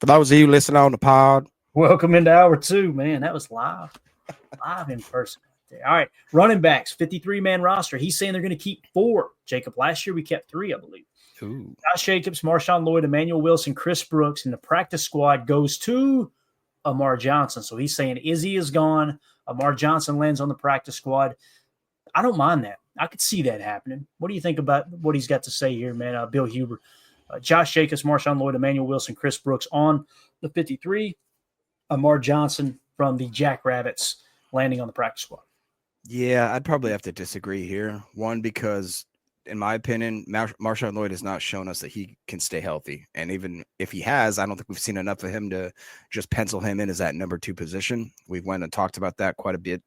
For those of you listening on the pod, Welcome into hour two, man. That was live in person. Right there. All right, running backs, 53-man roster. He's saying they're going to keep four. Jacob, last year we kept three, I believe. ooh, Josh Jacobs, Marshawn Lloyd, Emmanuel Wilson, Chris Brooks, and the practice squad goes to Amar Johnson. So he's saying Izzy is gone. Amar Johnson lands on the practice squad. I don't mind that. I could see that happening. What do you think about what he's got to say here, man? Bill Huber, Josh Jacobs, Marshawn Lloyd, Emmanuel Wilson, Chris Brooks on the 53. Amar Johnson from the Jackrabbits landing on the practice squad. yeah, I'd probably have to disagree here. One, because in my opinion, Marshawn Lloyd has not shown us that he can stay healthy. And even if he has, I don't think we've seen enough of him to just pencil him in as that number 2 position. We've went and talked about that quite a bit.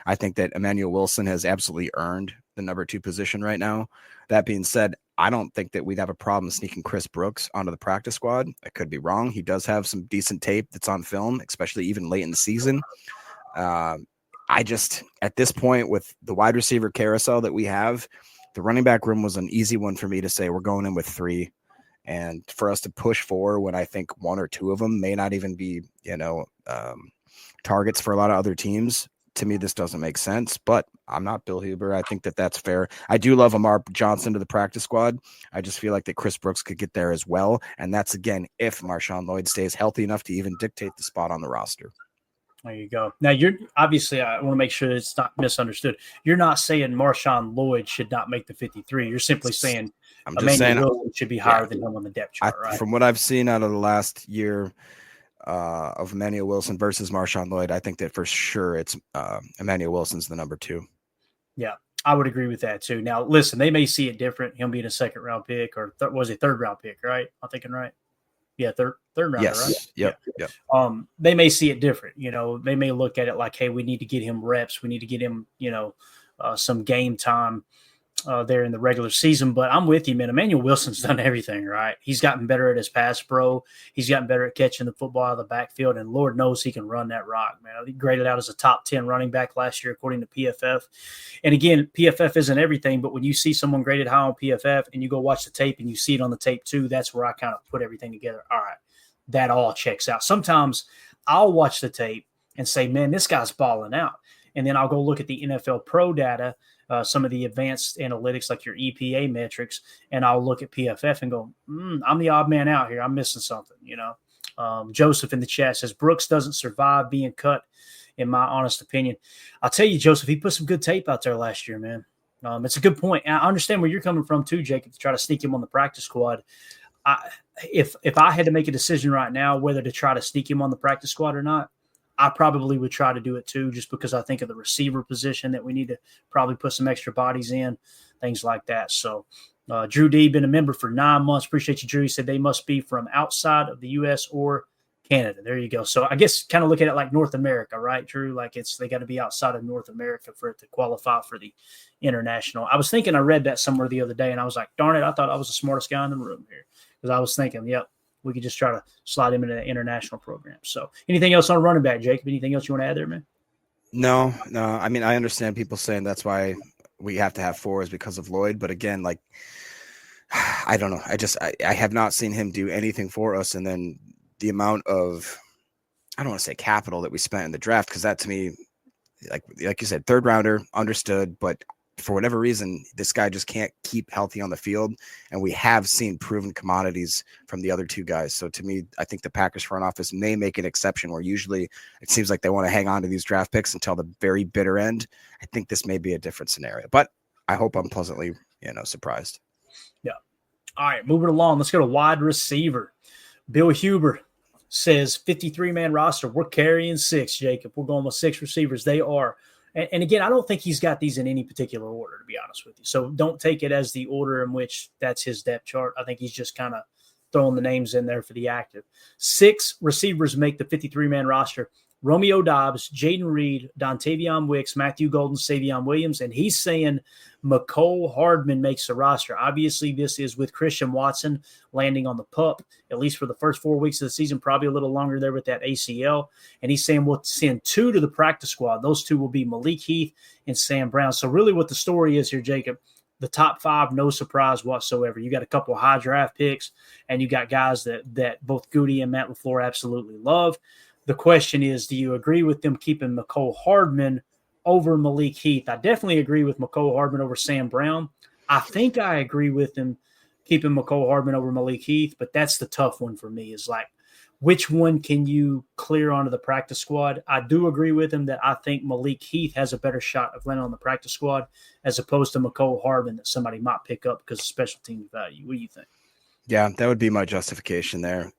I think that Emmanuel Wilson has absolutely earned the number 2 position right now. That being said, I don't think that we'd have a problem sneaking Chris Brooks onto the practice squad. I could be wrong. He does have some decent tape that's on film, especially even late in the season. I just, at this point, with the wide receiver carousel that we have, the running back room was an easy one for me to say we're going in with 3. And for us to push 4 when I think 1 or 2 of them may not even be, targets for a lot of other teams, to me, this doesn't make sense. But I'm not Bill Huber. I think that that's fair. I do love Amar Johnson to the practice squad. I just feel like that Chris Brooks could get there as well. And that's, again, if Marshawn Lloyd stays healthy enough to even dictate the spot on the roster. There you go. Now, you're obviously, I want to make sure it's not misunderstood. You're not saying Marshawn Lloyd should not make the 53. You're simply saying Emmanuel Wilson should be higher than him on the depth chart, right? From what I've seen out of the last year of Emmanuel Wilson versus Marshawn Lloyd, I think that for sure it's Emmanuel Wilson's the number 2. Yeah, I would agree with that too. Now, listen, they may see it different. Him being a second-round pick or was a third-round pick, right? I'm thinking right. Yeah, third rounder, yes. right? Yep. They may see it different. They may look at it like, hey, we need to get him reps. We need to get him, some game time there in the regular season. But I'm with you, man. Emmanuel Wilson's done everything, right? He's gotten better at his pass pro. He's gotten better at catching the football out of the backfield, and Lord knows he can run that rock, man. He graded out as a top 10 running back last year, according to PFF. And again, PFF isn't everything, but when you see someone graded high on PFF and you go watch the tape and you see it on the tape too, that's where I kind of put everything together. All right, that all checks out. Sometimes I'll watch the tape and say, man, this guy's balling out. And then I'll go look at the NFL Pro data, some of the advanced analytics like your EPA metrics, and I'll look at PFF and go, I'm the odd man out here. I'm missing something, Joseph in the chat says Brooks doesn't survive being cut, in my honest opinion. I'll tell you, Joseph, he put some good tape out there last year, man. It's a good point. And I understand where you're coming from too, Jacob, to try to sneak him on the practice squad. If I had to make a decision right now whether to try to sneak him on the practice squad or not, I probably would try to do it too, just because I think of the receiver position that we need to probably put some extra bodies in, things like that. So Drew D, been a member for 9 months. Appreciate you, Drew. He said they must be from outside of the U.S. or Canada. There you go. So I guess kind of look at it like North America, right, Drew? Like they got to be outside of North America for it to qualify for the international. I was thinking I read that somewhere the other day, and I was like, darn it, I thought I was the smartest guy in the room here, because I was thinking, yep, we could just try to slide him into the international program. So anything else on running back, Jacob? Anything else you want to add there, man? No. I mean, I understand people saying that's why we have to have 4 is because of Lloyd. But again, like, I don't know. I have not seen him do anything for us. And then the amount of, I don't want to say capital that we spent in the draft, because that to me, like you said, third rounder, understood, but for whatever reason, this guy just can't keep healthy on the field. And we have seen proven commodities from the other 2 guys. So to me, I think the Packers front office may make an exception, where usually it seems like they want to hang on to these draft picks until the very bitter end. I think this may be a different scenario, but I hope I'm pleasantly, surprised. Yeah. All right, moving along. Let's go to wide receiver. Bill Huber says 53-man roster. We're carrying 6, Jacob. We're going with 6 receivers. They are. And again, I don't think he's got these in any particular order, to be honest with you. So don't take it as the order in which that's his depth chart. I think he's just kind of throwing the names in there for the active. 6 receivers make the 53-man roster. Romeo Dobbs, Jaden Reed, Dontavion Wicks, Matthew Golden, Savion Williams, and he's saying Mecole Hardman makes the roster. Obviously, this is with Christian Watson landing on the PUP, at least for the first 4 weeks of the season, probably a little longer there with that ACL. And he's saying we'll send 2 to the practice squad. Those 2 will be Malik Heath and Sam Brown. So really what the story is here, Jacob, the top 5, no surprise whatsoever. You got a couple of high draft picks, and you got guys that both Goody and Matt LaFleur absolutely love. The question is, do you agree with them keeping Mecole Hardman over Malik Heath? I definitely agree with Mecole Hardman over Sam Brown. I think I agree with him keeping Mecole Hardman over Malik Heath, but that's the tough one for me, is like, which one can you clear onto the practice squad? I do agree with him that I think Malik Heath has a better shot of landing on the practice squad as opposed to Mecole Hardman that somebody might pick up because of special teams value. What do you think? Yeah, that would be my justification there.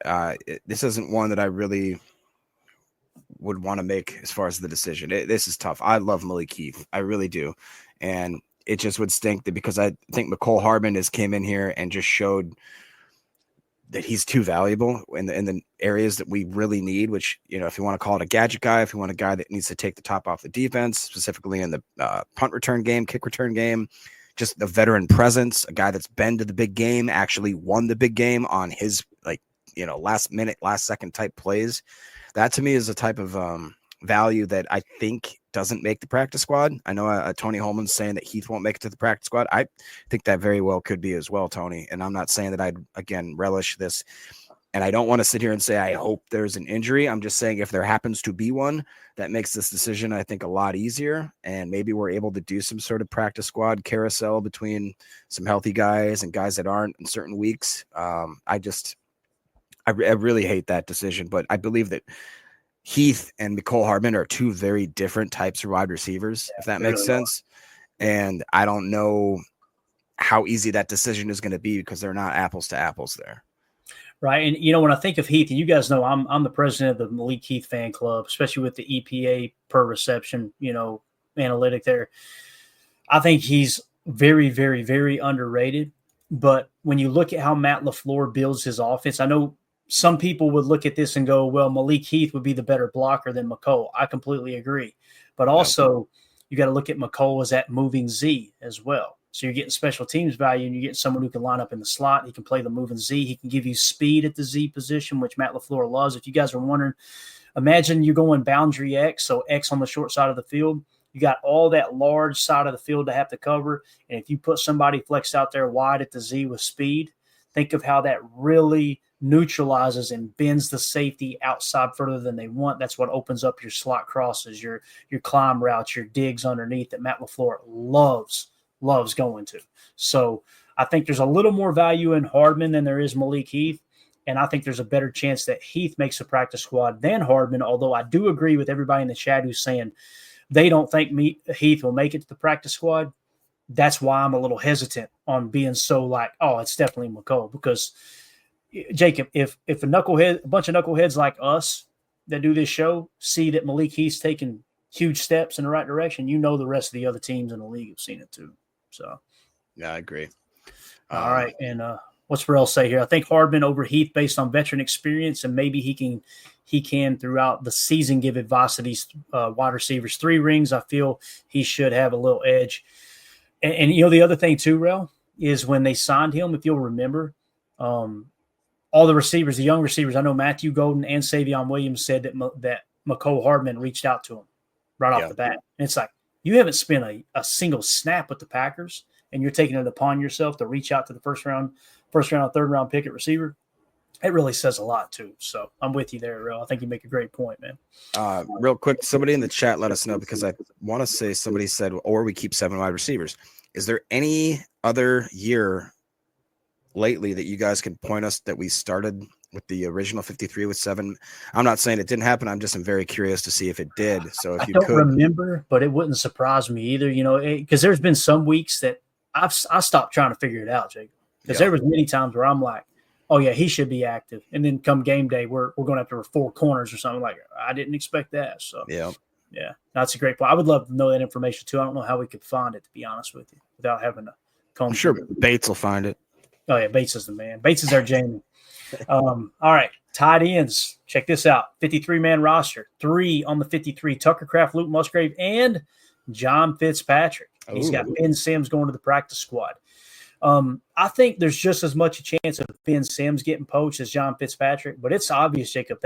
This isn't one that I really would want to make as far as the decision. This is tough. I love Malik Heath. I really do. And it just would stink that because I think Mecole Hardman has came in here and just showed that he's too valuable in the areas that we really need, which, if you want to call it a gadget guy, if you want a guy that needs to take the top off the defense, specifically in the punt return game, kick return game, just the veteran presence, a guy that's been to the big game, actually won the big game on his last minute, last second type plays. That to me is a type of value that I think doesn't make the practice squad. I know Tony Holman's saying that Heath won't make it to the practice squad. I think that very well could be as well, Tony. And I'm not saying that I'd, again, relish this. And I don't want to sit here and say I hope there's an injury. I'm just saying if there happens to be one, that makes this decision, I think, a lot easier. And maybe we're able to do some sort of practice squad carousel between some healthy guys and guys that aren't in certain weeks. I really hate that decision, but I believe that Heath and Mecole Hardman are two very different types of wide receivers, if that makes sense. And I don't know how easy that decision is going to be because they're not apples to apples there. Right. And, when I think of Heath, and you guys know I'm the president of the Malik Heath fan club, especially with the EPA per reception, analytic there. I think he's very, very, very underrated. But when you look at how Matt LaFleur builds his offense, I know some people would look at this and go, well, Malik Heath would be the better blocker than Mecole. I completely agree. But also, you got to look at Mecole as that moving Z as well. So you're getting special teams value, and you're getting someone who can line up in the slot. He can play the moving Z. He can give you speed at the Z position, which Matt LaFleur loves. If you guys are wondering, imagine you're going boundary X, so X on the short side of the field. You got all that large side of the field to have to cover. And if you put somebody flexed out there wide at the Z with speed, think of how that really neutralizes and bends the safety outside further than they want. That's what opens up your slot crosses, your climb routes, your digs underneath that Matt LaFleur loves going to. So I think there's a little more value in Hardman than there is Malik Heath. And I think there's a better chance that Heath makes a practice squad than Hardman, although I do agree with everybody in the chat who's saying they don't think Heath will make it to the practice squad. That's why I'm a little hesitant on being so like, oh, it's definitely Mecole. Because, Jacob, if a bunch of knuckleheads like us that do this show see that Malik Heath's taking huge steps in the right direction, the rest of the other teams in the league have seen it too. So, yeah, I agree. All right. And what's Burrell say here? I think Hardman over Heath based on veteran experience, and maybe he can throughout the season give advice to these wide receivers. 3 rings, I feel he should have a little edge. And the other thing too, Rel, is when they signed him, if you'll remember, all the receivers, the young receivers, I know Matthew Golden and Savion Williams said that Mecole Hardman reached out to him right off the bat. And it's like, you haven't spent a single snap with the Packers, and you're taking it upon yourself to reach out to the first round, third round pick at receiver. It really says a lot too. So I'm with you there, Rel. I think you make a great point, man. Real quick, somebody in the chat let us know, because I want to say somebody said, or we keep 7 wide receivers. Is there any other year lately that you guys can point us that we started with the original 53 with 7? I'm not saying it didn't happen. I'm very curious to see if it did. So if I don't remember, but it wouldn't surprise me either. Because there's been some weeks that I stopped trying to figure it out, Jake. Because there was many times where I'm like, oh yeah, he should be active, and then come game day, we're going after 4 corners or something. Like, I didn't expect that. So yeah, that's a great point. I would love to know that information too. I don't know how we could find it, to be honest with you, without having to comb. I'm sure Bates will find it. Oh yeah, Bates is the man. Bates is our Jamie. All right, tight ends. Check this out: 53-man roster. 3 on the 53: Tucker Kraft, Luke Musgrave, and John Fitzpatrick. He's got Ben Sims going to the practice squad. I think there's just as much a chance of Ben Sims getting poached as John Fitzpatrick, but it's obvious, Jacob.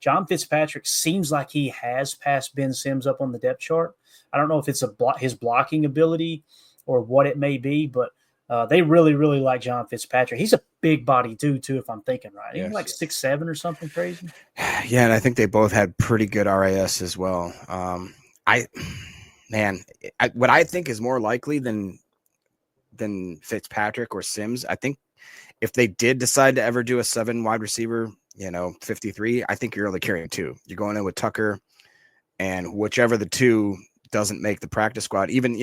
John Fitzpatrick seems like he has passed Ben Sims up on the depth chart. I don't know if it's his blocking ability or what it may be, but they really, really like John Fitzpatrick. He's a big body dude too, if I'm thinking right. He's like 6'7" or something crazy. Yeah, and I think they both had pretty good RAS as well. What I think is more likely than Fitzpatrick or Sims, I think if they did decide to ever do a 7 wide receiver, 53, I think you're only carrying 2. You're going in with Tucker, and whichever the 2 doesn't make the practice squad, even,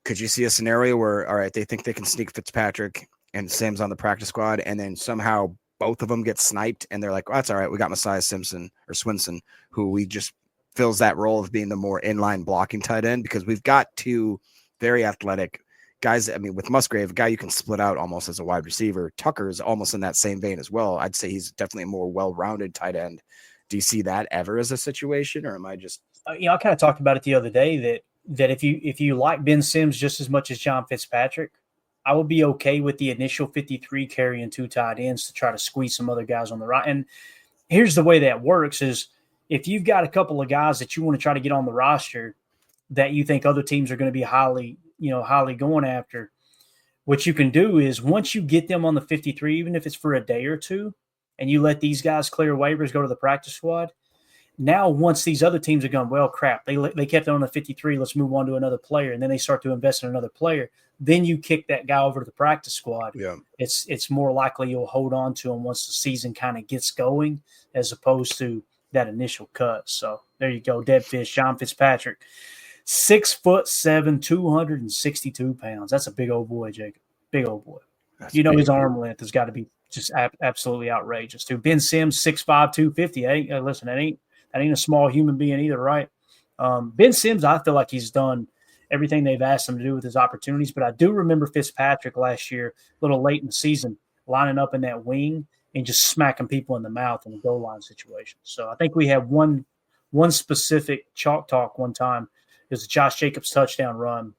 could you see a scenario where, all right, they think they can sneak Fitzpatrick and Sims on the practice squad, and then somehow both of them get sniped, and they're like, well, that's all right. We got Messiah Simpson or Swinson, who we just fills that role of being the more inline blocking tight end, because we've got 2 very athletic guys. I mean, with Musgrave, a guy you can split out almost as a wide receiver. Tucker is almost in that same vein as well. I'd say he's definitely a more well-rounded tight end. Do you see that ever as a situation, or am I just? I kind of talked about it the other day that if you like Ben Sims just as much as John Fitzpatrick, I would be okay with the initial 53 carrying 2 tight ends to try to squeeze some other guys on the right. And here's the way that works is if you've got a couple of guys that you want to try to get on the roster that you think other teams are going to be highly going after, what you can do is once you get them on the 53, even if it's for a day or two, and you let these guys clear waivers, go to the practice squad, now once these other teams are going, well, crap, they kept it on the 53, let's move on to another player, and then they start to invest in another player, then you kick that guy over to the practice squad. Yeah. It's more likely you'll hold on to him once the season kind of gets going as opposed to that initial cut. So there you go, dead fish, John Fitzpatrick. 6'7", 262 pounds. That's a big old boy, Jacob. Big old boy. That's his arm length has got to be just absolutely outrageous too. Ben Sims, 6'5", 250. Listen, that ain't a small human being either, right? Ben Sims, I feel like he's done everything they've asked him to do with his opportunities. But I do remember Fitzpatrick last year, a little late in the season, lining up in that wing and just smacking people in the mouth in the goal line situation. So I think we have one specific Chalk Talk one time. It was a Josh Jacobs touchdown run.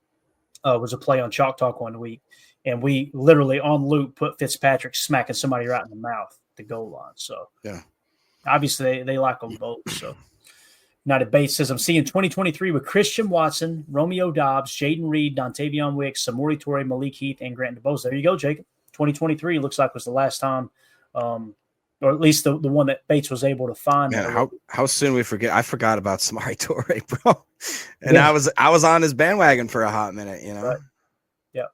Was a play on Chalk Talk one week. And we literally on loop put Fitzpatrick smacking somebody right in the mouth at the goal line. So yeah, obviously they like them both. So United Bates says, I'm seeing 2023 with Christian Watson, Romeo Dobbs, Jaden Reed, Dontavion Wicks, Samori Toure, Malik Heath, and Grant DeBose. There you go, Jacob. 2023 looks like was the last time, or at least the one that Bates was able to find. Man, how soon we forget? I forgot about Samori Toure, bro. And yeah. I was on his bandwagon for a hot minute, Right. Yeah,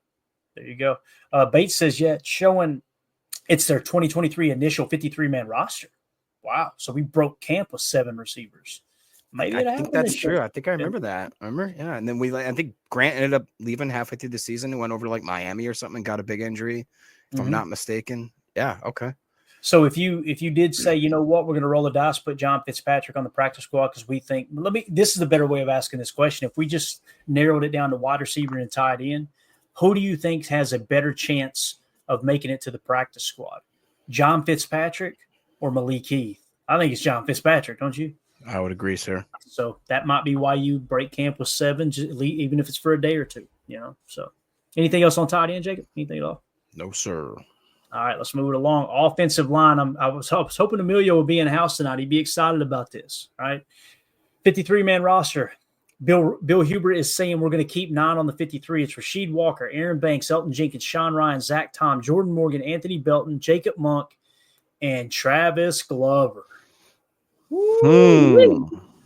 there you go. Bates says, showing it's their 2023 initial 53-man roster. Wow. So we broke camp with 7 receivers. Maybe I think that's true. I think I remember that. Remember? Yeah. And then I think Grant ended up leaving halfway through the season and went over to like Miami or something and got a big injury, if I'm not mistaken. Yeah. Okay. So if you did say, you know what, we're going to roll the dice, put John Fitzpatrick on the practice squad because we think this is the better way of asking this question. If we just narrowed it down to wide receiver and tight end, who do you think has a better chance of making it to the practice squad? John Fitzpatrick or Malik Heath? I think it's John Fitzpatrick, don't you? I would agree, sir. So that might be why you break camp with 7, even if it's for a day or two, So anything else on tight end, Jacob? Anything at all? No, sir. All right, let's move it along. Offensive line. I was hoping Emilio would be in the house tonight. He'd be excited about this. All right, 53-man roster. Bill Huber is saying we're going to keep 9 on the 53. It's Rasheed Walker, Aaron Banks, Elton Jenkins, Sean Ryan, Zach Tom, Jordan Morgan, Anthony Belton, Jacob Monk, and Travis Glover.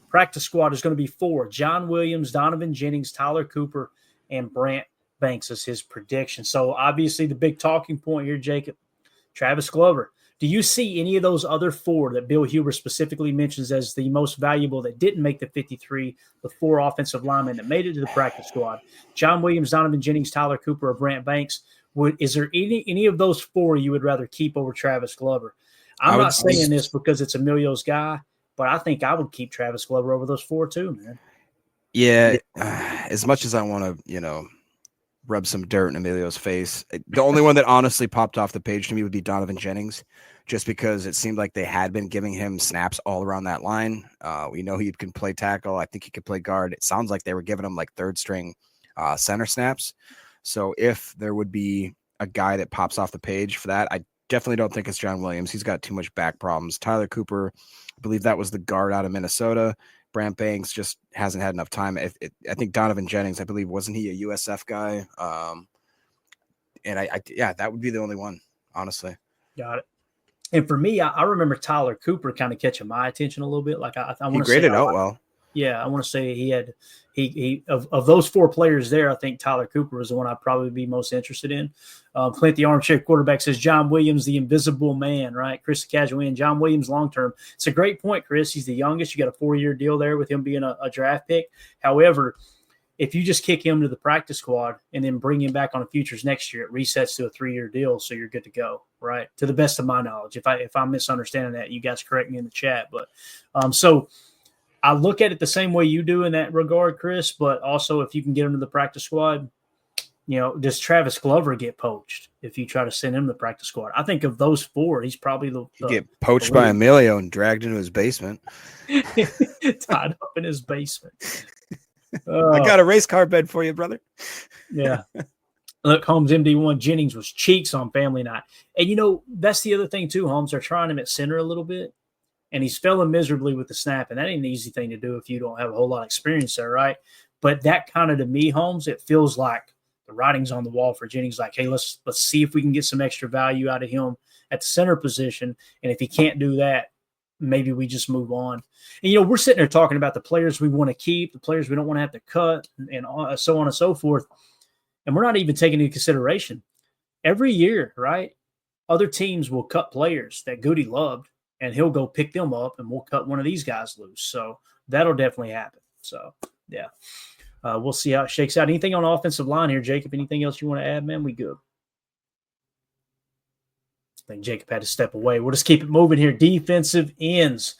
Practice squad is going to be 4. John Williams, Donovan Jennings, Tyler Cooper, and Brant Banks is his prediction. So obviously the big talking point here, Jacob, Travis Glover. Do you see any of those other 4 that Bill Huber specifically mentions as the most valuable that didn't make the 53, the 4 offensive linemen that made it to the practice squad? John Williams, Donovan Jennings, Tyler Cooper, or Brant Banks. Is there any of those 4 you would rather keep over Travis Glover? I'm not saying this because it's Emilio's guy, but I think I would keep Travis Glover over those 4 too, man. Yeah, as much as I want to, rub some dirt in Emilio's face, the only one that honestly popped off the page to me would be Donovan Jennings, just because it seemed like they had been giving him snaps all around that line. We know he can play tackle. I think he could play guard. It sounds like they were giving him like 3rd string center snaps. So if there would be a guy that pops off the page for that, I definitely don't think it's John Williams. He's got too much back problems. Tyler Cooper, I believe that was the guard out of Minnesota. Brant Banks just hasn't had enough time. I think Donovan Jennings, I believe, wasn't he a USF guy? And yeah, that would be the only one, honestly. Got it. And for me, I remember Tyler Cooper kind of catching my attention a little bit. Like I want to say, graded out well. Yeah, I want to say he of those 4 players there, I think Tyler Cooper was the one I'd probably be most interested in. Clint, the armchair quarterback, says John Williams, the invisible man, right? Chris Casual in John Williams long term. It's a great point, Chris. He's the youngest. You got a 4-year deal there with him being a draft pick. However, if you just kick him to the practice squad and then bring him back on a futures next year, it resets to a 3-year deal, so you're good to go, right? To the best of my knowledge. If I'm misunderstanding that, you guys correct me in the chat. But so I look at it the same way you do in that regard, Chris, but also if you can get him to the practice squad, does Travis Glover get poached if you try to send him to the practice squad? I think of those 4, he's probably the get poached by Emilio and dragged into his basement. Tied up in his basement. I got a race car bed for you, brother. Yeah. Look, Holmes MD1 Jennings was cheeks on family night. And, that's the other thing, too, Holmes. They're trying him at center a little bit. And he's failing miserably with the snap, and that ain't an easy thing to do if you don't have a whole lot of experience there, right? But that kind of, to me, Holmes, it feels like the writing's on the wall for Jennings. Like, hey, let's see if we can get some extra value out of him at the center position. And if he can't do that, maybe we just move on. And, we're sitting there talking about the players we want to keep, the players we don't want to have to cut, and so on and so forth. And we're not even taking into consideration every year, right? Other teams will cut players that Goody loved, and he'll go pick them up, and we'll cut one of these guys loose. So that'll definitely happen. So, yeah. We'll see how it shakes out. Anything on offensive line here, Jacob? Anything else you want to add, man? We good. I think Jacob had to step away. We'll just keep it moving here. Defensive ends.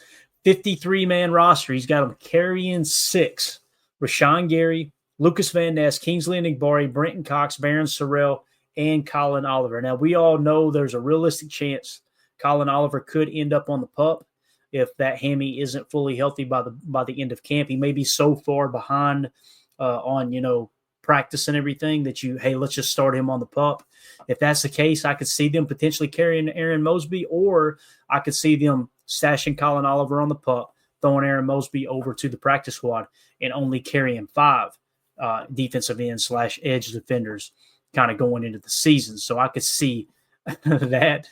53-man roster. He's got them carrying 6. Rashawn Gary, Lucas Van Ness, Kingsley Enagbare, Brenton Cox, Barron Sorrell, and Colin Oliver. Now, we all know there's a realistic chance Colin Oliver could end up on the PUP if that hammy isn't fully healthy by the end of camp. He may be so far behind on practice and everything that let's just start him on the PUP. If that's the case, I could see them potentially carrying Aaron Mosby, or I could see them stashing Colin Oliver on the PUP, throwing Aaron Mosby over to the practice squad, and only carrying 5 defensive ends / edge defenders kind of going into the season. So I could see that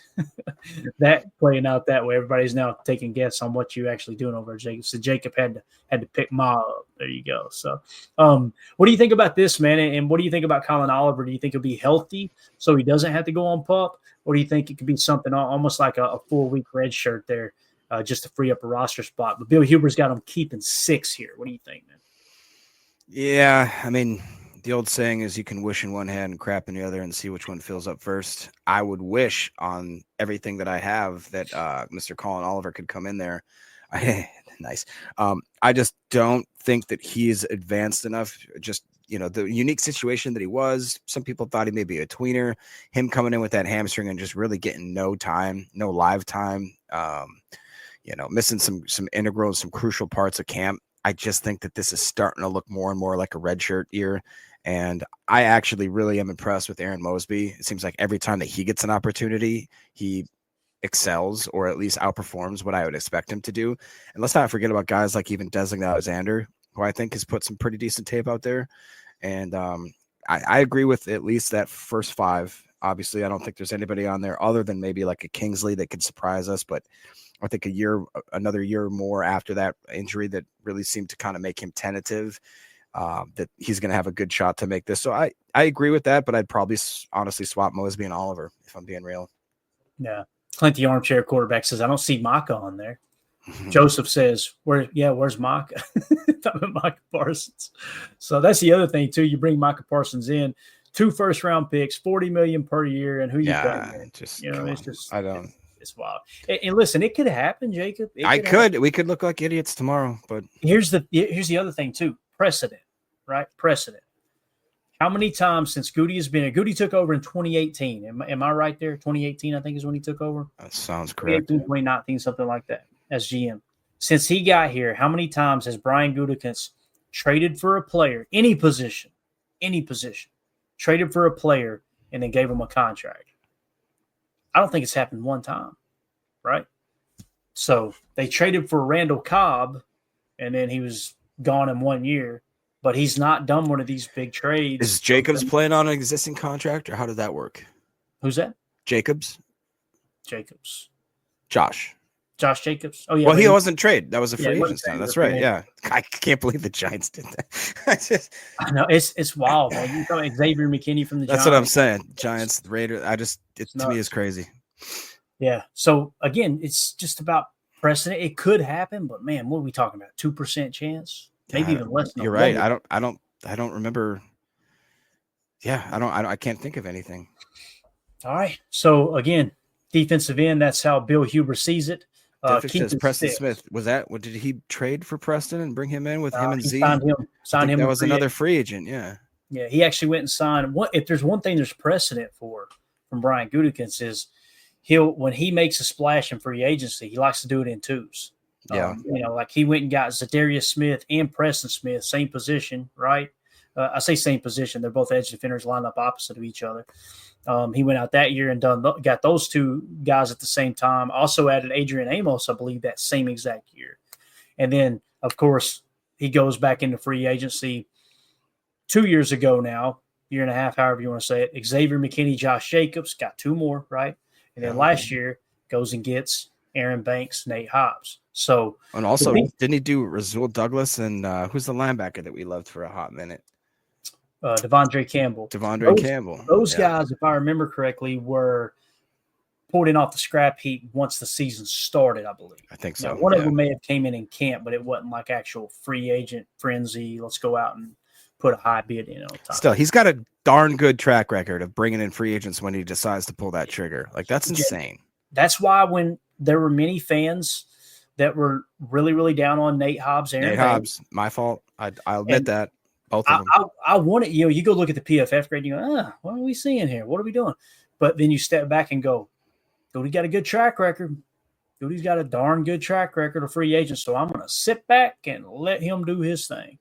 playing out that way. Everybody's now taking guess on what you're actually doing over Jacob. So Jacob had to pick Ma up. There you go. So what do you think about this, man? And what do you think about Colin Oliver? Do you think he'll be healthy so he doesn't have to go on PUP? Or do you think it could be something almost like a 4-week red shirt there just to free up a roster spot? But Bill Huber's got him keeping 6 here. What do you think, man? Yeah, I mean, the old saying is you can wish in one hand and crap in the other and see which one fills up first. I would wish on everything that I have that Mr. Colin Oliver could come in there. Nice. I just don't think that he's advanced enough. Just, the unique situation that he was. Some people thought he may be a tweener. Him coming in with that hamstring and just really getting no time, no live time, missing some integral, some crucial parts of camp. I just think that this is starting to look more and more like a redshirt year. And I actually really am impressed with Aaron Mosby. It seems like every time that he gets an opportunity, he excels or at least outperforms what I would expect him to do. And let's not forget about guys like even Desmond Alexander, who I think has put some pretty decent tape out there. And I agree with at least that first 5. Obviously, I don't think there's anybody on there other than maybe like a Kingsley that could surprise us. But I think another year or more after that injury that really seemed to kind of make him tentative, that he's going to have a good shot to make this. So I agree with that, but I'd probably honestly swap Mosby and Oliver if I'm being real. Yeah. Clint, the armchair quarterback, says, I don't see Maka on there. Joseph says, where's Maka? Micah Parsons. So that's the other thing, too. You bring Micah Parsons in, 2 first-round picks, $40 million per year, and who you got? I don't. It's wild. And listen, it could happen, Jacob. We could look like idiots tomorrow, but here's the other thing too. Precedent, right? Precedent. How many times since Goody has been here? Goody took over in 2018. Am I right there? 2018, I think, is when he took over. That sounds correct. 2019, something like that, as GM. Since he got here, how many times has Brian Gutekunst traded for a player, any position, traded for a player, and then gave him a contract? I don't think it's happened one time, right? So they traded for Randall Cobb and then he was gone in 1 year. But he's not done one of these big trades. Is Jacobs playing on an existing contract, or how did that work? Who's that? Jacobs. Josh Jacobs. Oh yeah. Well, he wasn't trade. That was a free agent sign. That's right. Agent. Yeah, I can't believe the Giants did that. I know it's wild, man. You talking Xavier McKinney from the That's Giants. what I'm saying. Giants, Raiders. To me is crazy. Yeah. So again, it's just about precedent. It could happen, but man, what are we talking about? 2% chance, maybe even less. You're right. I don't remember. Yeah, I can't think of anything. All right. So again, defensive end. That's how Bill Huber sees it. Says Preston Smith. Was that what did he trade for Preston and bring him in with him and Z? Signed him. That was another free agent. Yeah. Yeah. He actually went and signed. If there's one thing there's precedent for from Brian Gutekunst is when he makes a splash in free agency, he likes to do it in twos. Yeah. Like he went and got Zadarius Smith and Preston Smith, same position, right? I say same position. They're both edge defenders lined up opposite of each other. He went out that year and got those two guys at the same time. Also added Adrian Amos, I believe, that same exact year. And then, of course, he goes back into free agency 2 years ago now, year and a half, however you want to say it. Xavier McKinney, Josh Jacobs, got two more, right? And then last year goes and gets Aaron Banks, Nate Hobbs. So, and also, didn't he do Rasul Douglas and who's the linebacker that we loved for a hot minute? Devondre Campbell. Those guys, if I remember correctly, were pulled in off the scrap heap once the season started, I believe. I think so. Now, one of them may have came in camp, but it wasn't like actual free agent frenzy. Let's go out and put a high bid in on top. Still, he's got a darn good track record of bringing in free agents when he decides to pull that trigger. Like, that's insane. That's why when there were many fans that were really, really down on Nate Hobbs. Hobbs, my fault. I'll admit that. Both of them. I wanted, you go look at the PFF grade and you go, what are we seeing here? What are we doing? But then you step back and go, Goody got a good track record. Goody's got a darn good track record of free agents. So I'm going to sit back and let him do his thing,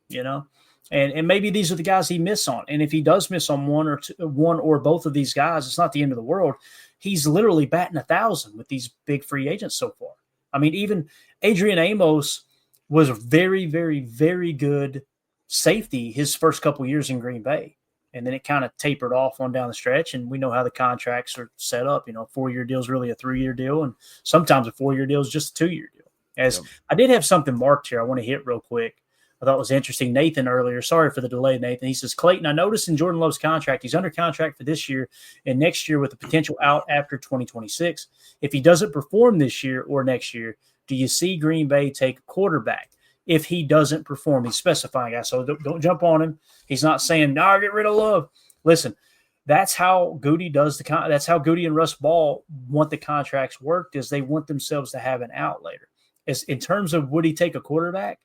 And maybe these are the guys he missed on. And if he does miss on one or both of these guys, it's not the end of the world. He's literally batting 1,000 with these big free agents so far. I mean, even Adrian Amos was a very, very, very good safety his first couple of years in Green Bay. And then it kind of tapered off on down the stretch. And we know how the contracts are set up. 4-year deal is really a 3-year deal. And sometimes a 4-year deal is just a 2-year deal. I did have something marked here I want to hit real quick. I thought it was interesting. Nathan earlier, sorry for the delay, Nathan. He says, Clayton, I noticed in Jordan Love's contract, he's under contract for this year and next year with the potential out after 2026. If he doesn't perform this year or next year, do you see Green Bay take a quarterback? If he doesn't perform, he's specifying that. So don't jump on him. He's not saying, no, get rid of Love. Listen, that's how Goody does that's how Goody and Russ Ball want the contracts worked, is they want themselves to have an out later. As in terms of would he take a quarterback?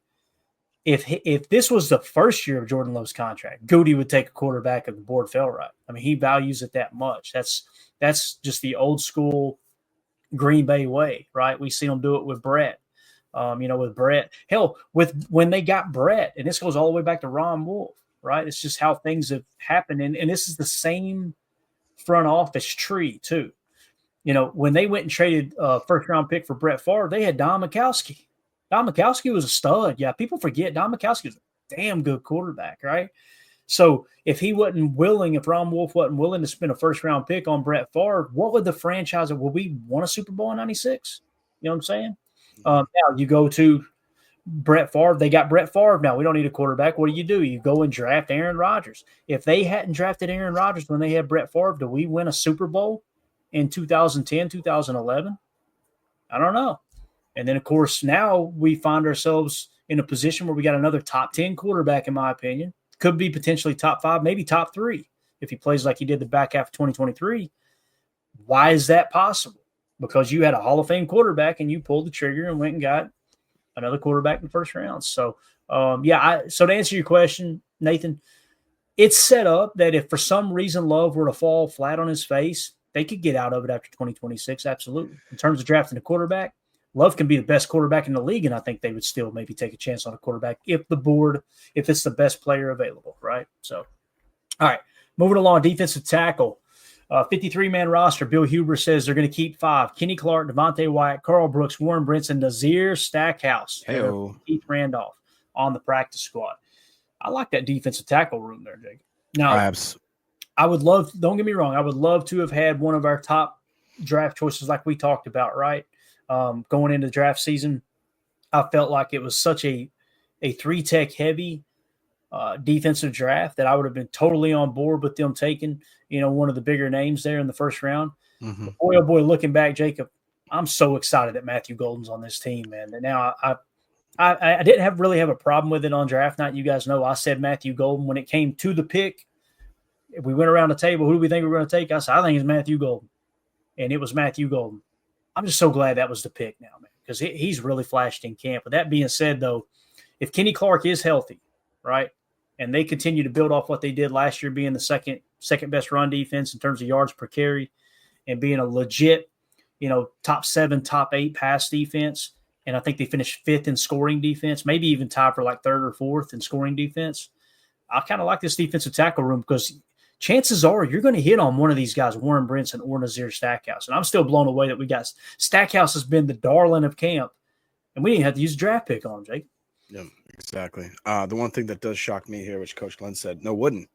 If this was the first year of Jordan Love's contract, Goody would take a quarterback if the board fell right. I mean, he values it that much. That's just the old school Green Bay way, right? We see him do it with Brett. With Brett, when they got Brett, and this goes all the way back to Ron Wolf, right? It's just how things have happened. And this is the same front office tree too. When they went and traded a first round pick for Brett Favre, they had Don Majkowski. Don Majkowski was a stud. Yeah. People forget Don Majkowski was a damn good quarterback, right? So if Ron Wolf wasn't willing to spend a first round pick on Brett Favre, what would the franchise, would we want a Super Bowl in 96? You know what I'm saying? Now you go to Brett Favre. They got Brett Favre. Now we don't need a quarterback. What do? You go and draft Aaron Rodgers. If they hadn't drafted Aaron Rodgers when they had Brett Favre, do we win a Super Bowl in 2010, 2011? I don't know. And then, of course, now we find ourselves in a position where we got another top 10 quarterback, in my opinion. Could be potentially top 5, maybe top 3 if he plays like he did the back half of 2023. Why is that possible? Because you had a Hall of Fame quarterback and you pulled the trigger and went and got another quarterback in the first round. So, so to answer your question, Nathan, it's set up that if for some reason Love were to fall flat on his face, they could get out of it after 2026. Absolutely. In terms of drafting a quarterback, Love can be the best quarterback in the league, and I think they would still maybe take a chance on a quarterback if it's the best player available, right? So, all right, moving along, defensive tackle. 53-man roster. Bill Huber says they're going to keep 5. Kenny Clark, Devontae Wyatt, Carl Brooks, Warren Brinson, Nazir Stackhouse, Hey-o. Keith Randolph. on the practice squad. I like that defensive tackle room there, Jake. Now, Perhaps. I would love, don't get me wrong, I would love to have had one of our top draft choices like we talked about, right? Going into draft season, I felt like it was such a three-tech heavy defensive draft that I would have been totally on board with them taking, one of the bigger names there in the first round. Mm-hmm. Boy, oh boy, looking back, Jacob, I'm so excited that Matthew Golden's on this team, man. And now I didn't really have a problem with it on draft night. You guys know I said Matthew Golden when it came to the pick. If we went around the table, who do we think we're going to take? I said, I think it's Matthew Golden. And it was Matthew Golden. I'm just so glad that was the pick now, man, because he's really flashed in camp. With that being said, though, if Kenny Clark is healthy, right, and they continue to build off what they did last year, being the second best run defense in terms of yards per carry and being a legit, top 7, top 8 pass defense, and I think they finished 5th in scoring defense, maybe even tied for like 3rd or 4th in scoring defense. I kind of like this defensive tackle room because chances are you're going to hit on one of these guys, Warren Brinson or Nazir Stackhouse. And I'm still blown away that we got Stackhouse has been the darling of camp, and we didn't have to use a draft pick on him, Jake. Yeah, exactly. The one thing that does shock me here, which Coach Glenn said, no Wooden.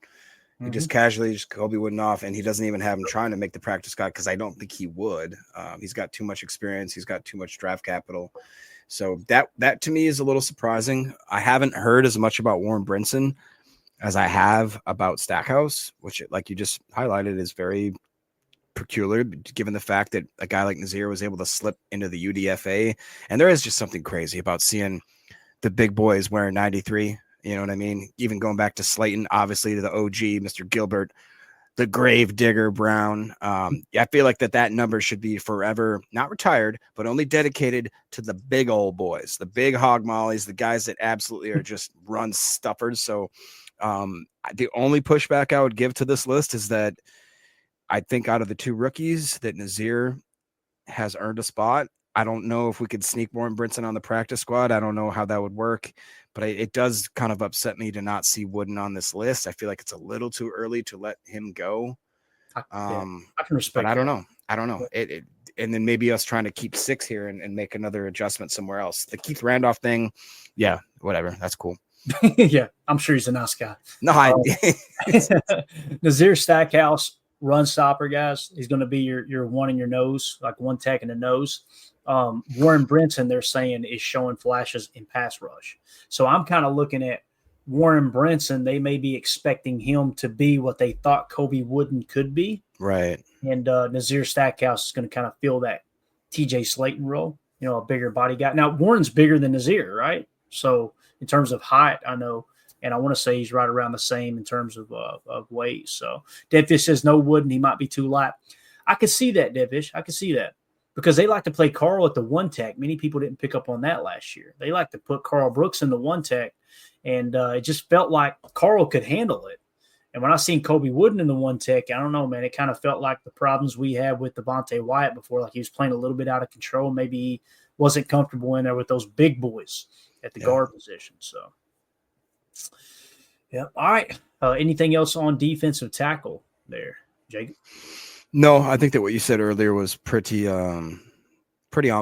He just casually just Kobe Wooden off, and he doesn't even have him trying to make the practice squad because I don't think he would. He's got too much experience. He's got too much draft capital. So that to me is a little surprising. I haven't heard as much about Warren Brinson as I have about Stackhouse, which, like you just highlighted, is very peculiar given the fact that a guy like Nazir was able to slip into the UDFA. And there is just something crazy about seeing the big boys wearing 93. You know what I mean? Even going back to Slayton, obviously, to the OG, Mr. Gilbert, the grave digger Brown. I feel like that number should be forever, not retired, but only dedicated to the big old boys, the big hog mollies, the guys that absolutely are just run stuffers. So the only pushback I would give to this list is that I think out of the 2 rookies that Nazir has earned a spot. I don't know if we could sneak Warren Brinson on the practice squad. I don't know how that would work, but it does kind of upset me to not see Wooden on this list. I feel like it's a little too early to let him go. I can respect but I don't know. And then maybe us trying to keep 6 here and make another adjustment somewhere else. The Keith Randolph thing. Yeah, whatever. That's cool. Yeah, I'm sure he's a nice guy. No, Nazir Stackhouse, run stopper, guys. He's going to be your one in your nose, like one tech in the nose. Warren Brinson, they're saying, is showing flashes in pass rush. So I'm kind of looking at Warren Brinson. They may be expecting him to be what they thought Kobe Wooden could be. Right. And Nazir Stackhouse is going to kind of fill that TJ Slayton role, a bigger body guy. Now, Warren's bigger than Nazir, right? So in terms of height, I know, and I want to say he's right around the same in terms of weight. So Deadfish says no Wooden, he might be too light. I could see that, Deadfish. I could see that. Because they like to play Carl at the one tech. Many people didn't pick up on that last year. They like to put Carl Brooks in the one tech, and it just felt like Carl could handle it. And when I seen Kobe Wooden in the one tech, I don't know, man, it kind of felt like the problems we had with Devontae Wyatt before, like he was playing a little bit out of control. Maybe he wasn't comfortable in there with those big boys at the guard position. So, yeah. All right. Anything else on defensive tackle there, Jacob? No, I think that what you said earlier was pretty on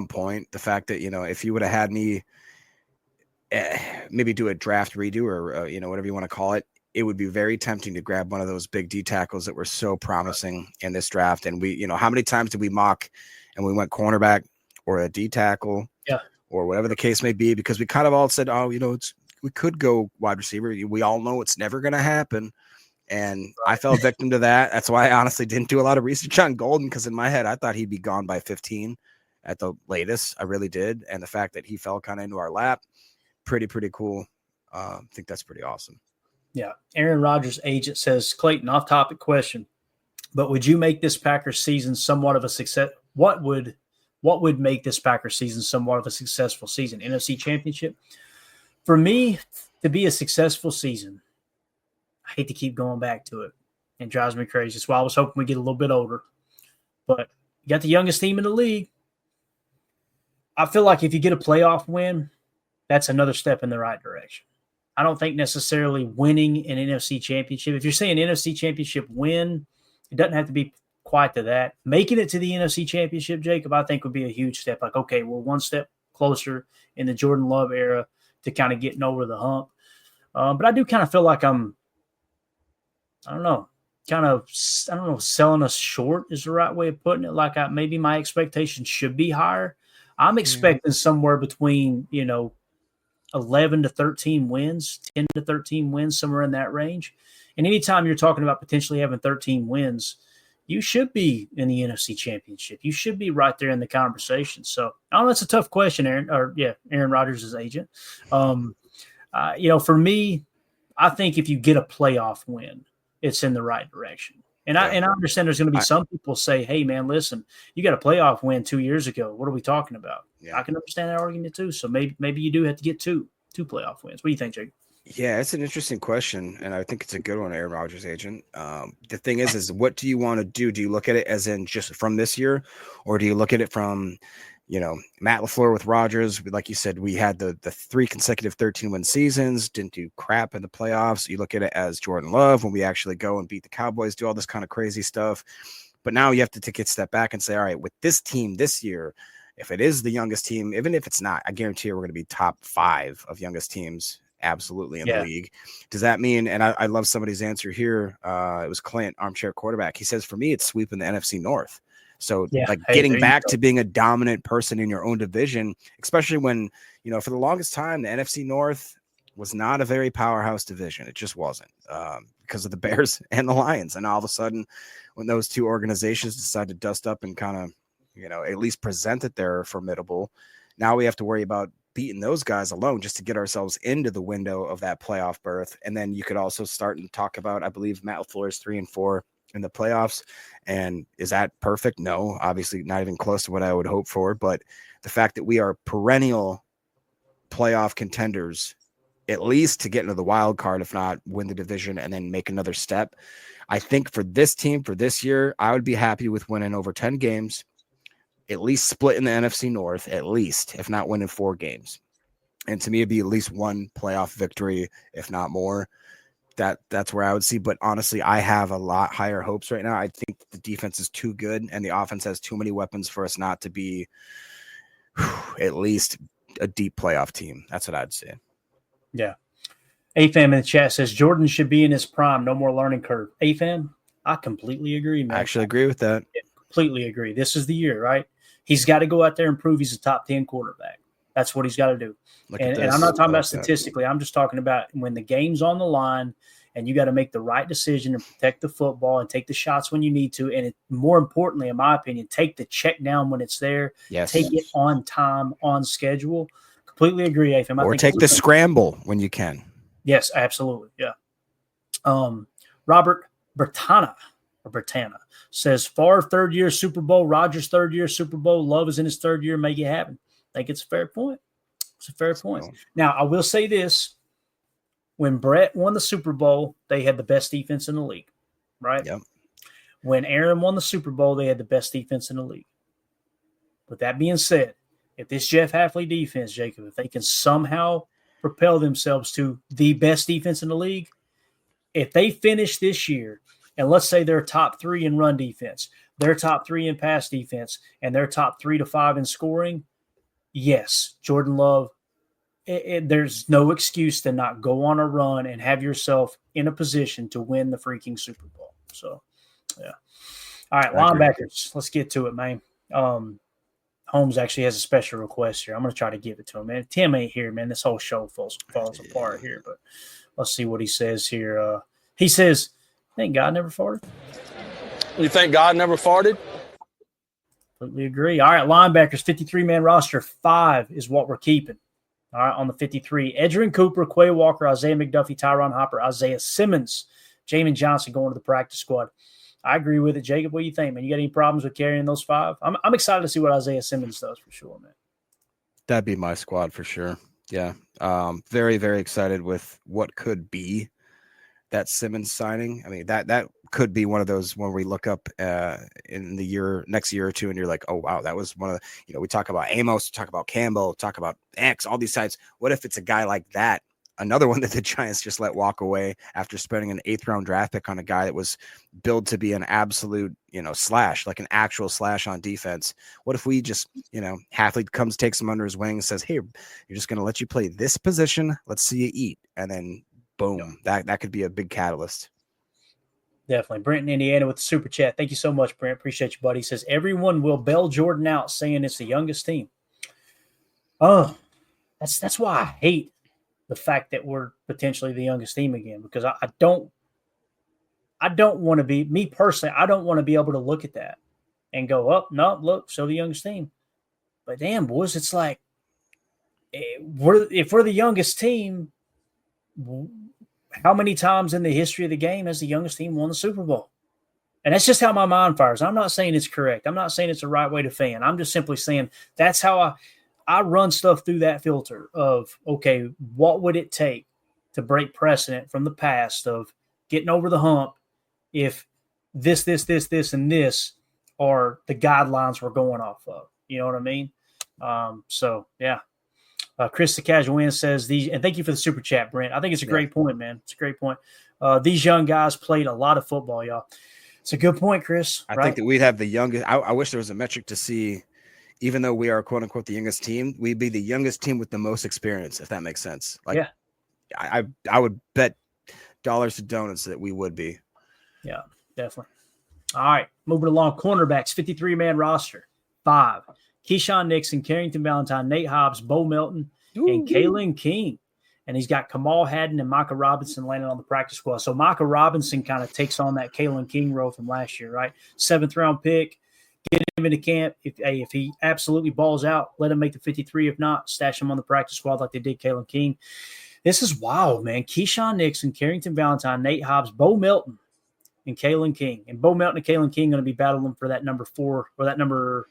point. The fact that, if you would have had me maybe do a draft redo or, whatever you want to call it, it would be very tempting to grab one of those big D tackles that were so promising in this draft. And we, how many times did we mock and we went cornerback or a D tackle or whatever the case may be, because we kind of all said, oh, we could go wide receiver. We all know it's never going to happen. And I fell victim to that. That's why I honestly didn't do a lot of research on Golden, because in my head, I thought he'd be gone by 15 at the latest. I really did. And the fact that he fell kind of into our lap, pretty cool. I think that's pretty awesome. Yeah. Aaron Rodgers' agent says, Clayton, off-topic question, but would you make this Packers season somewhat of a success? What would make this Packers season somewhat of a successful season? NFC Championship? For me, to be a successful season, I hate to keep going back to it. It drives me crazy. That's why I was hoping we get a little bit older. But you got the youngest team in the league. I feel like if you get a playoff win, that's another step in the right direction. I don't think necessarily winning an NFC championship. If you're saying NFC championship win, it doesn't have to be quite to that. Making it to the NFC championship, Jacob, I think would be a huge step. Like, okay, we're one step closer in the Jordan Love era to kind of getting over the hump. But I do kind of feel like I don't know, selling us short is the right way of putting it. Like maybe my expectations should be higher. I'm expecting somewhere between, 11 to 13 wins, 10 to 13 wins, somewhere in that range. And anytime you're talking about potentially having 13 wins, you should be in the NFC Championship. You should be right there in the conversation. So, I know that's a tough question, Aaron Rodgers' agent. For me, I think if you get a playoff win, it's in the right direction. And I understand there's going to be some people say, hey, man, listen, you got a playoff win 2 years ago. What are we talking about? Yeah. I can understand that argument too. So maybe you do have to get two playoff wins. What do you think, Jake? Yeah, it's an interesting question, and I think it's a good one, Aaron Rodgers' agent. The thing is what do you want to do? Do you look at it as in just from this year, or do you look at it from, Matt LaFleur with Rodgers? Like you said, we had the 3 consecutive 13-win seasons, didn't do crap in the playoffs. You look at it as Jordan Love when we actually go and beat the Cowboys, do all this kind of crazy stuff. But now you have to take a step back and say, all right, with this team this year, if it is the youngest team, even if it's not, I guarantee you we're going to be top 5 of youngest teams absolutely in the league. Does that mean, and I love somebody's answer here, it was Clint, armchair quarterback. He says, for me, it's sweeping the NFC North. So getting back to being a dominant person in your own division, especially when, for the longest time, the NFC North was not a very powerhouse division. It just wasn't because of the Bears and the Lions. And all of a sudden, when those two organizations decide to dust up and kind of, at least present that they're formidable, now we have to worry about beating those guys alone just to get ourselves into the window of that playoff berth. And then you could also start and talk about, I believe Matt LaFleur is 3-4 in the playoffs. And is that perfect? No, obviously not even close to what I would hope for. But the fact that we are perennial playoff contenders, at least to get into the wild card, if not win the division and then make another step. I think for this team, for this year, I would be happy with winning over 10 games, at least split in the NFC North, at least, if not winning 4 games. And to me, it'd be at least one playoff victory, if not more. That's where I would see. But honestly, I have a lot higher hopes right now. I think the defense is too good and the offense has too many weapons for us not to be at least a deep playoff team. That's what I'd say. Yeah. AFAM in the chat says Jordan should be in his prime. No more learning curve. AFAM, I completely agree, man. I actually agree with that. Completely agree. This is the year, right? He's got to go out there and prove he's a top 10 quarterback. That's what he's got to do. And I'm not talking about statistically. I'm just talking about when the game's on the line and you got to make the right decision and protect the football and take the shots when you need to. And more importantly, in my opinion, take the check down when it's there. Yes. Take it on time, on schedule. Completely agree, AFM. Or take the scramble when you can. Yes, absolutely. Yeah. Robert Bertana says, Favre third year Super Bowl, Rodgers third year Super Bowl, Love is in his third year, make it happen. I think it's a fair point. It's a fair point. Now, I will say this. When Brett won the Super Bowl, they had the best defense in the league, right? Yep. When Aaron won the Super Bowl, they had the best defense in the league. With that being said, if this Jeff Hafley defense, Jacob, if they can somehow propel themselves to the best defense in the league, if they finish this year, and let's say they're top 3 in run defense, they're top 3 in pass defense, and they're top 3 to 5 in scoring, yes, Jordan Love, there's no excuse to not go on a run and have yourself in a position to win the freaking Super Bowl. So, yeah. All right, linebackers. Let's get to it, man. Holmes actually has a special request here. I'm going to try to give it to him, man. Tim ain't here, man. This whole show falls apart here, but let's see what he says here. He says, "Thank God never farted." You think God never farted? Completely agree. All right, linebackers, 53-man roster. 5 is what we're keeping. All right, on the 53, Edgerrin Cooper, Quay Walker, Isaiah McDuffie, Tyron Hopper, Isaiah Simmons, Jamin Johnson going to the practice squad. I agree with it. Jacob, what do you think, man? You got any problems with carrying those 5? I'm excited to see what Isaiah Simmons does for sure, man. That'd be my squad for sure. Yeah. Very, very excited with what could be that Simmons signing. I mean, that could be one of those when we look up in the next year or two, and you're like, oh wow, that was one of the, we talk about Amos, talk about Campbell, talk about X, all these sides. What if it's a guy like that another one that the Giants just let walk away after spending an 8th round draft pick on a guy that was billed to be an absolute, slash, like an actual slash on defense. What if we just, Halfley comes, takes him under his wing, says, hey, you're just going to let you play this position. Let's see you eat. And then boom, that could be a big catalyst. Definitely. Brent in Indiana with the super chat. Thank you so much, Brent. Appreciate you, buddy. He says, everyone will bail Jordan out saying it's the youngest team. Oh, that's why I hate the fact that we're potentially the youngest team again, because I don't want to be, me personally, I don't want to be able to look at that and go, oh, no, look, so the youngest team. But damn, boys, it's like, if we're the youngest team, how many times in the history of the game has the youngest team won the Super Bowl? And that's just how my mind fires. I'm not saying it's correct. I'm not saying it's the right way to fan. I'm just simply saying that's how I run stuff through that filter of, okay, what would it take to break precedent from the past of getting over the hump if this, and this are the guidelines we're going off of? You know what I mean? So, yeah. Chris the Casual Win says these, and thank you for the super chat, Brent. I think it's a great point, man. It's a great point. These young guys played a lot of football, y'all. It's a good point, Chris. I think that we'd have the youngest. I wish there was a metric to see, even though we are quote unquote the youngest team, we'd be the youngest team with the most experience, if that makes sense. Like, yeah. I would bet dollars to donuts that we would be. Yeah, definitely. All right, moving along. Cornerbacks, 53-man roster. 5. Keyshawn Nixon, Carrington Valentine, Nate Hobbs, Bo Melton, and Kalen King. And he's got Kamal Haddon and Micah Robinson landing on the practice squad. So Micah Robinson kind of takes on that Kalen King role from last year, right? 7th-round pick. Get him into camp. If he absolutely balls out, let him make the 53. If not, stash him on the practice squad like they did Kalen King. This is wild, man. Keyshawn Nixon, Carrington Valentine, Nate Hobbs, Bo Melton, and Kalen King. And Bo Melton and Kalen King going to be battling for that number 4 or that number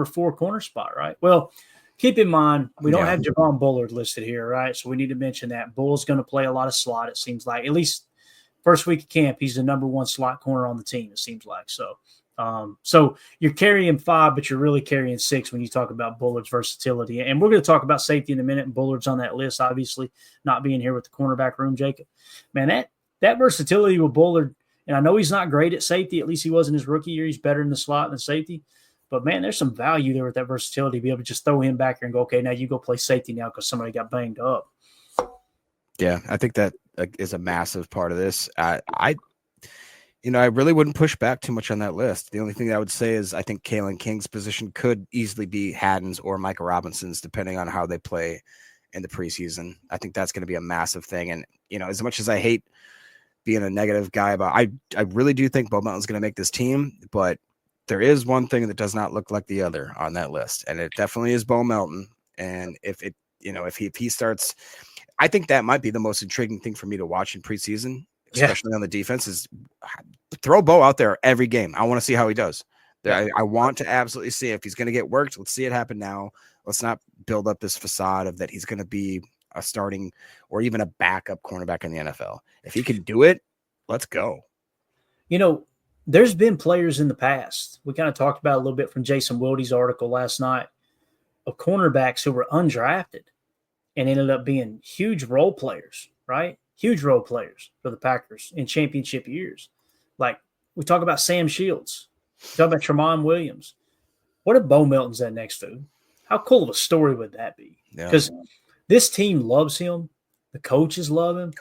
4 corner spot, right? Well, keep in mind, we don't have Javon Bullard listed here, right? So we need to mention that. Bull's going to play a lot of slot, it seems like. At least first week of camp, he's the number 1 slot corner on the team, it seems like. So you're carrying 5, but you're really carrying 6 when you talk about Bullard's versatility. And we're going to talk about safety in a minute, and Bullard's on that list, obviously, not being here with the cornerback room, Jacob. Man, that versatility with Bullard, and I know he's not great at safety. At least he was in his rookie year. He's better in the slot than safety. But, man, there's some value there with that versatility to be able to just throw him back here and go, okay, now you go play safety now because somebody got banged up. Yeah, I think that is a massive part of this. I really wouldn't push back too much on that list. The only thing that I would say is I think Kalen King's position could easily be Haddon's or Micah Robinson's, depending on how they play in the preseason. I think that's going to be a massive thing. And, as much as I hate being a negative guy about, I really do think Bo Melton's going to make this team, but there is one thing that does not look like the other on that list, and it definitely is Bo Melton. And if he starts, I think that might be the most intriguing thing for me to watch in preseason, especially on the defense, is throw Bo out there every game. I want to see how he does. I want to absolutely see if he's going to get worked. Let's see it happen now. Let's not build up this facade of that he's going to be a starting or even a backup cornerback in the NFL. If he can do it, let's go. There's been players in the past. We kind of talked about a little bit from Jason Wilde's article last night of cornerbacks who were undrafted and ended up being huge role players, right? Huge role players for the Packers in championship years. Like we talk about Sam Shields, we talk about Tramon Williams. What if Bo Melton's that next dude? How cool of a story would that be? Because this team loves him. The coaches love him.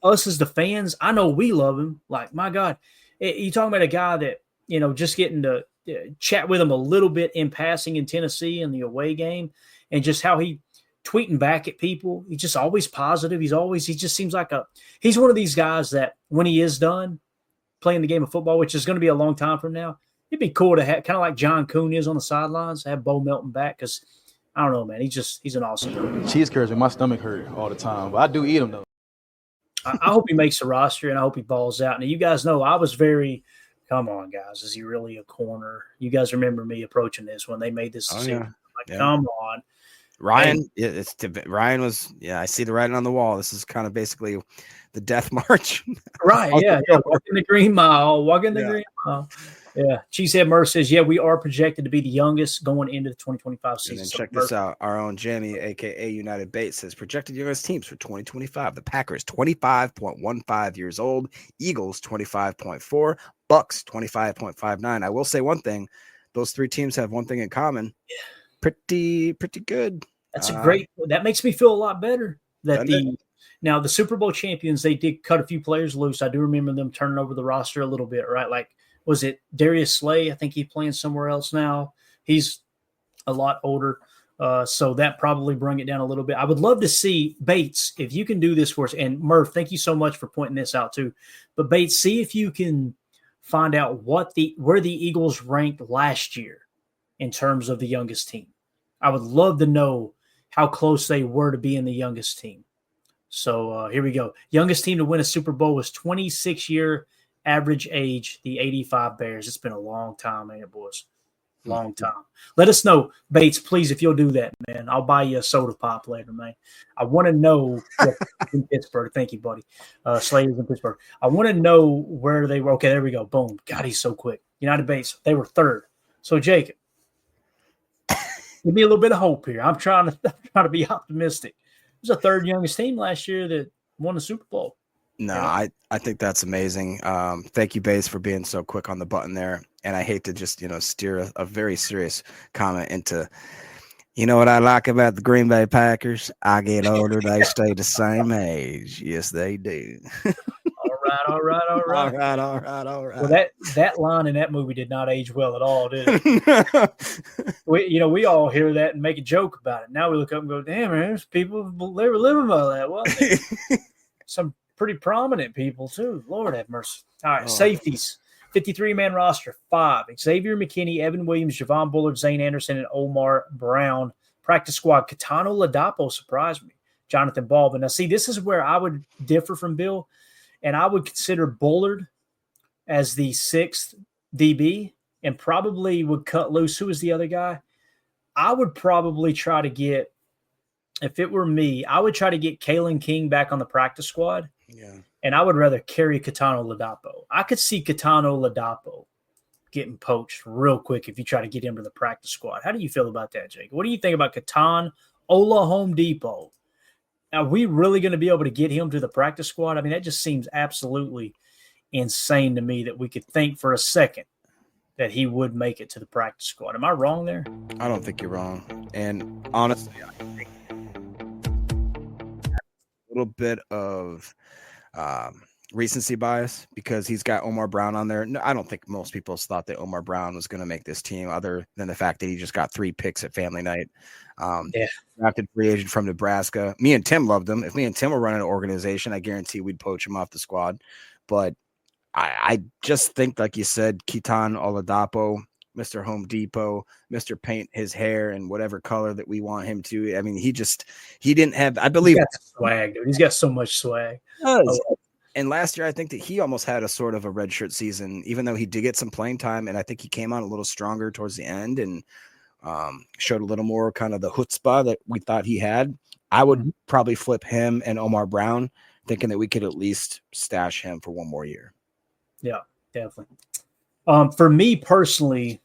Us as the fans, I know we love him. Like, my God. You're talking about a guy that, just getting to chat with him a little bit in passing in Tennessee in the away game, and just how he tweeting back at people. He's just always positive. He just seems like he's one of these guys that when he is done playing the game of football, which is going to be a long time from now, it'd be cool to have, kind of like John Kuhn is on the sidelines, have Bo Melton back. Because I don't know, man, he's an awesome guy. Cheese curds make my stomach hurt all the time, but I do eat them though. I hope he makes the roster, and I hope he balls out. Now, you guys know I was very, come on, guys, is he really a corner? You guys remember me approaching this when they made this decision. Come on. Ryan, Ryan was, I see the writing on the wall. This is kind of basically the death march. Right, walking the green mile, Green Mile. Yeah. Cheesehead Murph says, yeah, we are projected to be the youngest going into the 2025 And season. then So check Murph, this out. Our own Jamie, aka United Bates, says projected youngest teams for 2025. The Packers 25.15 years old, Eagles 25.4, Bucks 25.59. I will say one thing: those three teams have one thing in common. Pretty good. that's a great. That makes me feel a lot better. That Doesn't now the Super Bowl champions, they did cut a few players loose. I do remember them turning over the roster a little bit, right? Like, was it Darius Slay? I think he's playing somewhere else now. He's a lot older. So that probably bring it down a little bit. I would love to see Bates, if you can do this for us. And Murph, thank you so much for pointing this out too. But Bates, see if you can find out where the Eagles ranked last year in terms of the youngest team. I would love to know how close they were to being the youngest team. So here we go. Youngest team to win a Super Bowl was 26-year average age, the 85 Bears. It's been a long time, ain't it, boys? Long time. Let us know, Bates, please, if you'll do that, man. I'll buy you a soda pop later, man. I want to know in Pittsburgh. Thank you, buddy. Slater's in Pittsburgh. I want to know where they were. Okay, there we go. Boom. God, he's so quick. United Bates, they were third. So, Jacob, give me a little bit of hope here. I'm trying to be optimistic. It was the third youngest team last year that won the Super Bowl. No, I think that's amazing. Thank you, Bates, for being so quick on the button there. And I hate to just, steer a very serious comment into, what I like about the Green Bay Packers? I get older, they stay the same age. Yes, they do. All right. Well, that line in that movie did not age well at all, did it? we all hear that and make a joke about it. Now we look up and go, damn, man, there's people, they were living by that. Well, some pretty prominent people too. Lord have mercy. All right, safeties. 53-man roster, 5. Xavier McKinney, Evan Williams, Javon Bullard, Zane Anderson, and Omar Brown. Practice squad, Katano Ladapo surprised me. Jonathan Baldwin. Now, see, this is where I would differ from Bill, and I would consider Bullard as the 6th DB and probably would cut loose. Who was the other guy? I would probably try to get, if it were me, I would try to get Kalen King back on the practice squad. Yeah. And I would rather carry Katano Ladapo. I could see Katano Ladapo getting poached real quick if you try to get him to the practice squad. How do you feel about that, Jake? What do you think about Katan Ola Home Depot? Are we really going to be able to get him to the practice squad? I mean, that just seems absolutely insane to me that we could think for a second that he would make it to the practice squad. Am I wrong there? I don't think you're wrong. And honestly, I think a little bit of recency bias because he's got Omar Brown on there. No, I don't think most people thought that Omar Brown was going to make this team other than the fact that he just got 3 picks at family night. Drafted free agent from Nebraska. Me and Tim loved him. If me and Tim were running an organization, I guarantee we'd poach him off the squad. But I just think, like you said, Keaton Oladapo, Mr. Home Depot, Mr. Paint his hair in whatever color that we want him to. I mean, he didn't have, I believe. He's got swag, dude. He's got so much swag. And last year, I think that he almost had a sort of a redshirt season, even though he did get some playing time. And I think he came on a little stronger towards the end and showed a little more kind of the chutzpah that we thought he had. I would probably flip him and Omar Brown, thinking that we could at least stash him for one more year. Yeah, definitely. For me personally,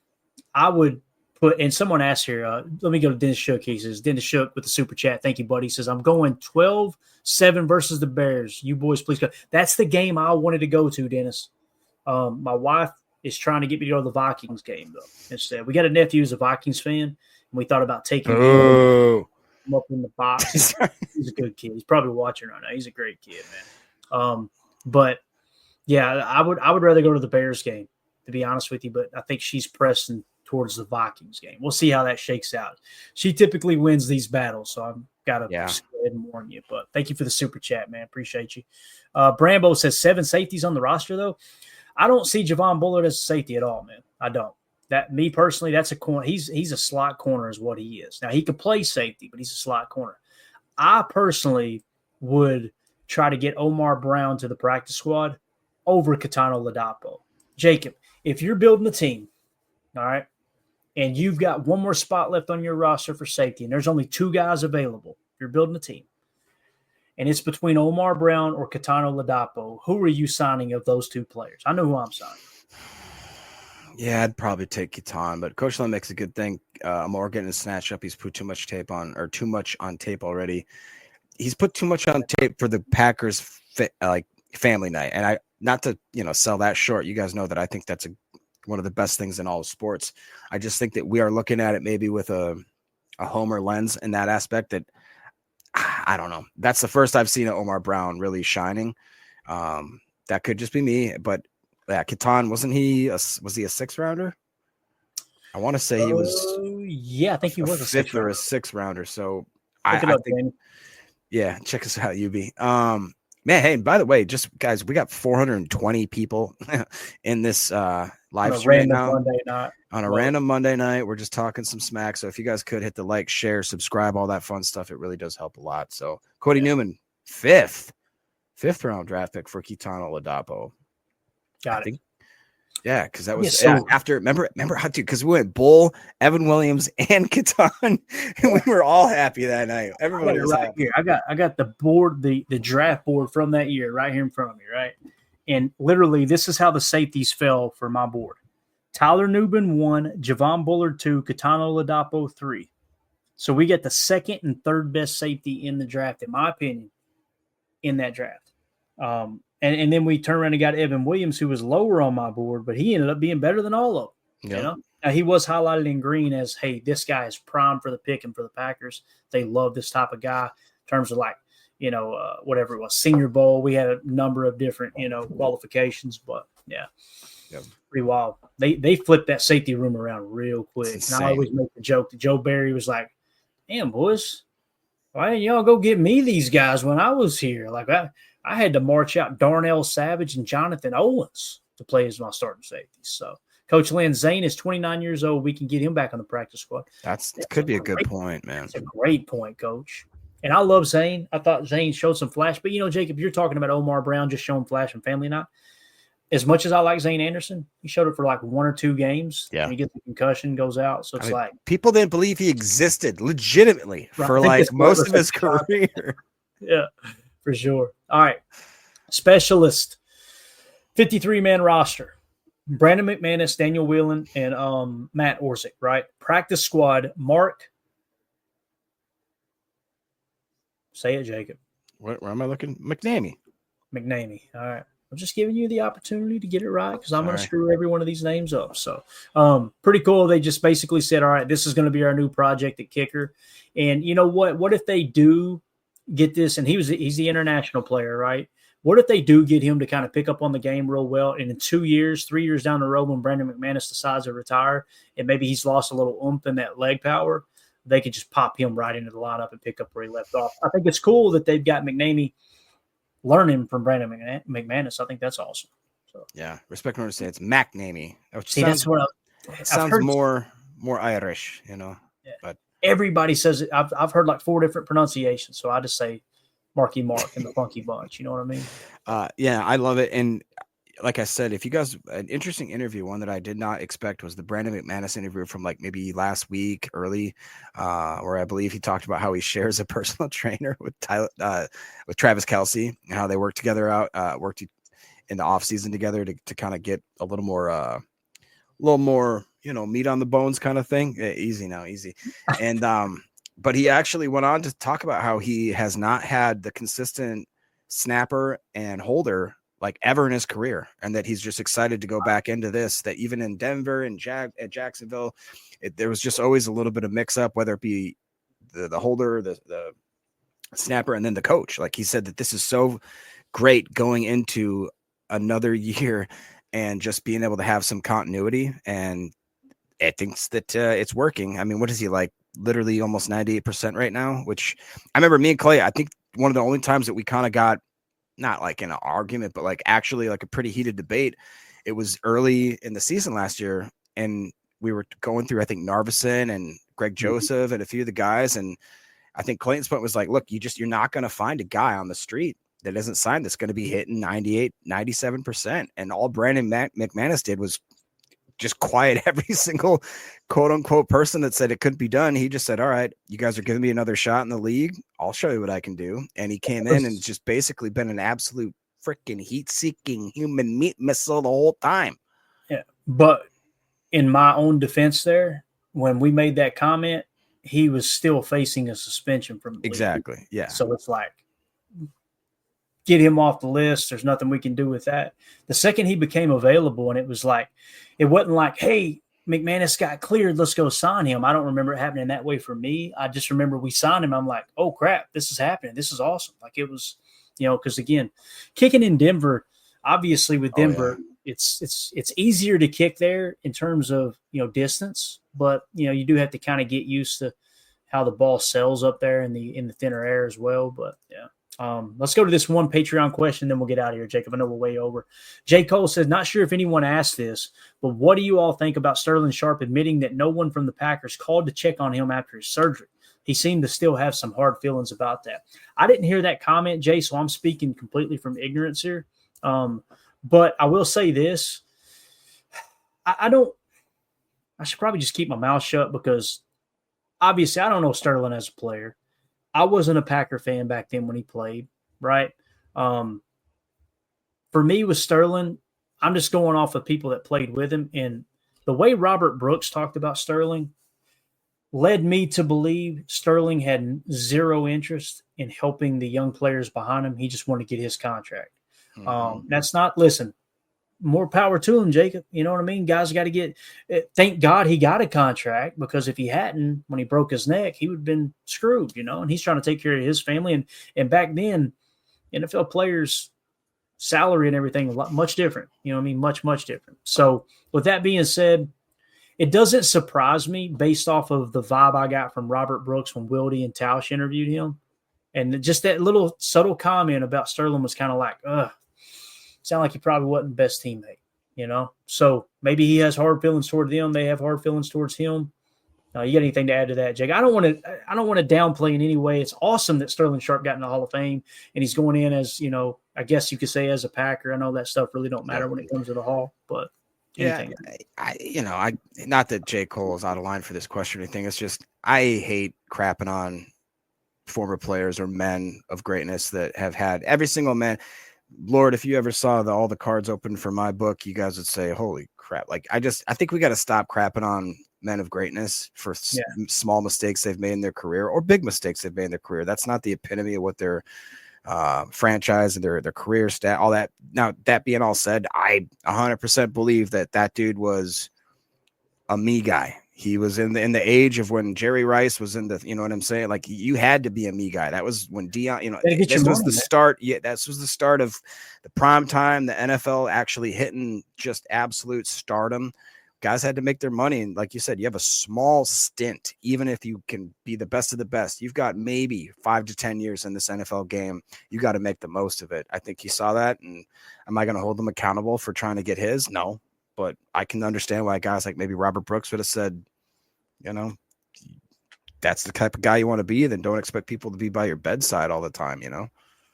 I would put, and someone asked here, let me go to Dennis Shook. He says, Dennis Shook with the super chat. Thank you, buddy. He says, I'm going 12-7 versus the Bears. You boys, please go. That's the game I wanted to go to, Dennis. My wife is trying to get me to go to the Vikings game, though. Instead, we got a nephew who's a Vikings fan, and we thought about taking him up in the box. He's a good kid. He's probably watching right now. He's a great kid, man. But yeah, I would rather go to the Bears game, to be honest with you. But I think she's pressing towards the Vikings game. We'll see how that shakes out. She typically wins these battles, so I've got to go ahead and warn you. But thank you for the super chat, man. Appreciate you. Brambo says 7 safeties on the roster, though. I don't see Javon Bullard as a safety at all, man. I don't. That me personally, that's a corner. He's a slot corner is what he is. Now he could play safety, but he's a slot corner. I personally would try to get Omar Brown to the practice squad over Katano Ladapo. Jacob, if you're building a team, all right, and you've got one more spot left on your roster for safety, and there's only 2 guys available, if you're building a team, and it's between Omar Brown or Katano Ladapo, who are you signing of those 2 players? I know who I'm signing. Yeah, I'd probably take Keaton, but Coach Lynn makes a good thing. Morgan is snatched up. He's put too much on tape already. He's put too much on tape for the Packers family night. And I, not to, sell that short. You guys know that I think that's one of the best things in all of sports. I just think that we are looking at it maybe with a homer lens in that aspect that I don't know. That's the first I've seen Omar Brown really shining. That could just be me, but yeah, Keaton, was he a 6th rounder? I want to say he was. Yeah, I think he was a 5th or a 6th rounder. So I think, yeah, check us out, UB. Man, hey, by the way, just guys, we got 420 people in this live stream right now. On a random Monday night, we're just talking some smack. So if you guys could hit the like, share, subscribe, all that fun stuff, it really does help a lot. So Cody Newman, 5th round draft pick for Keaton Oladapo. Got it. Yeah, because that was after. Remember how to, because we went Bull, Evan Williams, and Keaton, and we were all happy that night. Everybody was happy. Here. I got the board, the draft board from that year right here in front of me, right? And literally, this is how the safeties fell for my board: Tyler Nubin 1, Javon Bullard 2, Keaton Oladapo 3. So we get the 2nd and 3rd best safety in the draft, in my opinion, in that draft. And then we turned around and got Evan Williams, who was lower on my board, but he ended up being better than all of them. Yep. Now, he was highlighted in green as, hey, this guy is prime for the pick and for the Packers. They love this type of guy in terms of whatever it was, Senior Bowl. We had a number of different, qualifications, but yeah, pretty wild. They flipped that safety room around real quick. And I always make the joke that Joe Barry was like, damn, boys, why didn't y'all go get me these guys when I was here? Like I had to march out Darnell Savage and Jonathan Owens to play as my starting safeties. So Coach Lynn Zane is 29 years old. We can get him back on the practice squad. That could be a good point, man. It's a great point, Coach. And I love Zane. I thought Zane showed some flash. But, Jacob, you're talking about Omar Brown just showing flash and family night. As much as I like Zane Anderson, he showed it for like 1 or 2 games. Yeah. He gets the concussion, goes out. So it's like people didn't believe he existed legitimately for most of his career. Yeah, for sure. All right. Specialist, 53-man roster. Brandon McManus, Daniel Whelan, and Matt Orsic, right? Practice squad, Mark. Say it, Jacob. Where am I looking? McNamee. All right. I'm just giving you the opportunity to get it right because I'm going to screw every one of these names up. So pretty cool. They just basically said, all right, this is going to be our new project at kicker. And you know what? What if they do get this? And he's the international player, right? What if they do get him to kind of pick up on the game real well? And in 2 years, 3 years down the road, when Brandon McManus decides to retire and maybe he's lost a little oomph in that leg power, they could just pop him right into the lineup and pick up where he left off. I think it's cool that they've got McNamee learning from Brandon McManus. I think that's awesome. So yeah, respect to say it's McNamee. That's what sounds more Irish, Yeah. But everybody says it. I've heard like 4 different pronunciations, so I just say Marky Mark and the Funky Bunch. You know what I mean? Yeah, I love it. And like I said, if you guys, an interesting interview, one that I did not expect was the Brandon McManus interview from like maybe last week early, where I believe he talked about how he shares a personal trainer with with Travis Kelce and how they worked together worked in the off season together to kind of get a little more, meat on the bones kind of thing. Yeah, easy. And, but he actually went on to talk about how he has not had the consistent snapper and holder like ever in his career, and that he's just excited to go back into this, that even in Denver and at Jacksonville, there was just always a little bit of mix up, whether it be the holder, the snapper, and then the coach. Like he said that this is so great going into another year and just being able to have some continuity. And I think that it's working. I mean, what is he like? Literally almost 98% right now, which I remember me and Clay, I think one of the only times that we kind of got not like in an argument, but like actually like a pretty heated debate. It was early in the season last year, and we were going through, I think, Narveson and Greg Joseph and a few of the guys. And I think Clayton's point was like, look, you're not going to find a guy on the street that isn't signed that's going to be hitting 98, 97%. And all Brandon McManus did was just quiet every single quote unquote person that said it couldn't be done. He just said, all right, you guys are giving me another shot in the league. I'll show you what I can do. And he came in and just basically been an absolute freaking heat seeking human meat missile the whole time. Yeah. But in my own defense there, when we made that comment, he was still facing a suspension from the league. Exactly. Yeah. So it's like, get him off the list. There's nothing we can do with that. The second he became available, and it wasn't like, hey, McManus got cleared, let's go sign him. I don't remember it happening that way for me. I just remember we signed him. I'm like, oh crap, this is happening. This is awesome. Like it was, because again, kicking in Denver, obviously with Denver, it's easier to kick there in terms of, distance, but you do have to kind of get used to how the ball sells up there in the thinner air as well. But yeah. Let's go to this one Patreon question, then we'll get out of here, Jacob. I know we're way over. J. Cole says, not sure if anyone asked this, but what do you all think about Sterling Sharp admitting that no one from the Packers called to check on him after his surgery? He seemed to still have some hard feelings about that. I didn't hear that comment, Jay, so I'm speaking completely from ignorance here. But I will say this. I should probably just keep my mouth shut because obviously I don't know Sterling as a player. I wasn't a Packer fan back then when he played, right? For me with Sterling, I'm just going off of people that played with him. And the way Robert Brooks talked about Sterling led me to believe Sterling had zero interest in helping the young players behind him. He just wanted to get his contract. That's not – listen, more power to him, Jacob. You know what I mean? Guys got to get – thank God he got a contract because if he hadn't, when he broke his neck, he would have been screwed, and he's trying to take care of his family. And back then, NFL players' salary and everything was much different. You know what I mean? Much, much different. So with that being said, it doesn't surprise me based off of the vibe I got from Robert Brooks when Wilde and Tausch interviewed him. And just that little subtle comment about Sterling was kind of like, sound like he probably wasn't the best teammate, So maybe he has hard feelings toward them. They have hard feelings towards him. You got anything to add to that, Jake? I don't want to downplay in any way. It's awesome that Sterling Sharp got in the Hall of Fame and he's going in as, I guess you could say as a Packer. I know that stuff really don't matter when it comes to the Hall, but anything. I not that J. Cole is out of line for this question or anything. It's just I hate crapping on former players or men of greatness that have had every single man. Lord, if you ever saw all the cards open for my book, you guys would say, holy crap. Like, I think we got to stop crapping on men of greatness for small mistakes they've made in their career or big mistakes they've made in their career. That's not the epitome of what their franchise and their career stat, all that. Now, that being all said, I 100% believe that dude was a me guy. He was in the age of when Jerry Rice was in the, you know what I'm saying? Like you had to be a me guy. That was when Deion, this was the start. Yeah, this was the start of the prime time, the NFL actually hitting just absolute stardom. Guys had to make their money. And like you said, you have a small stint, even if you can be the best of the best, you've got maybe 5 to 10 years in this NFL game. You got to make the most of it. I think he saw that. And am I going to hold him accountable for trying to get his? No. But I can understand why guys like maybe Robert Brooks would have said, that's the type of guy you want to be, then don't expect people to be by your bedside all the time,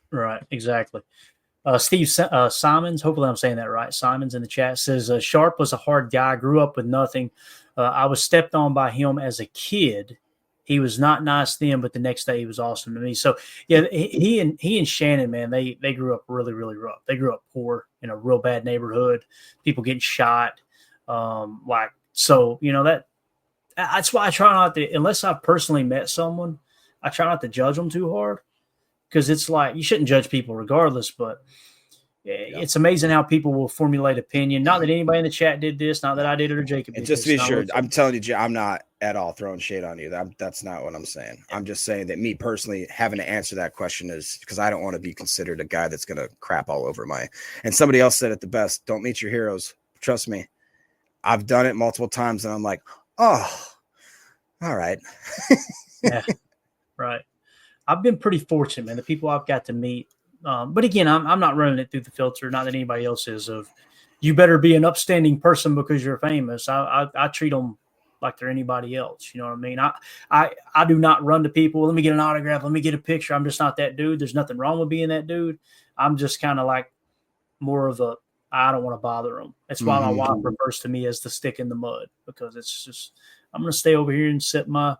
Right, exactly. Steve Simons, hopefully I'm saying that right. Simons in the chat says, Sharp was a hard guy, grew up with nothing. I was stepped on by him as a kid. He was not nice then, but the next day he was awesome to me. So yeah, he and Shannon, man, they grew up really, really rough. They grew up poor in a real bad neighborhood, people getting shot. That's why I try not to, unless I've personally met someone, I try not to judge them too hard. Because it's like, you shouldn't judge people regardless, but it's amazing how people will formulate opinion. Not that anybody in the chat did this, not that I did it or Jacob did. And just to be sure, I'm telling you, Jay, I'm not at all throwing shade on you. That's not what I'm saying. I'm just saying that me personally having to answer that question is because I don't want to be considered a guy that's going to crap all over and somebody else said it the best, don't meet your heroes. Trust me. I've done it multiple times and I'm like, oh, all right. Yeah, right. I've been pretty fortunate, man. The people I've got to meet. But again, I'm not running it through the filter, not that anybody else is, of you better be an upstanding person because you're famous. I treat them like they're anybody else. You know what I mean? I do not run to people. Let me get an autograph. Let me get a picture. I'm just not that dude. There's nothing wrong with being that dude. I'm just kind of like more of I don't want to bother them. That's why my wife refers to me as the stick in the mud, because it's just, I'm going to stay over here and sip my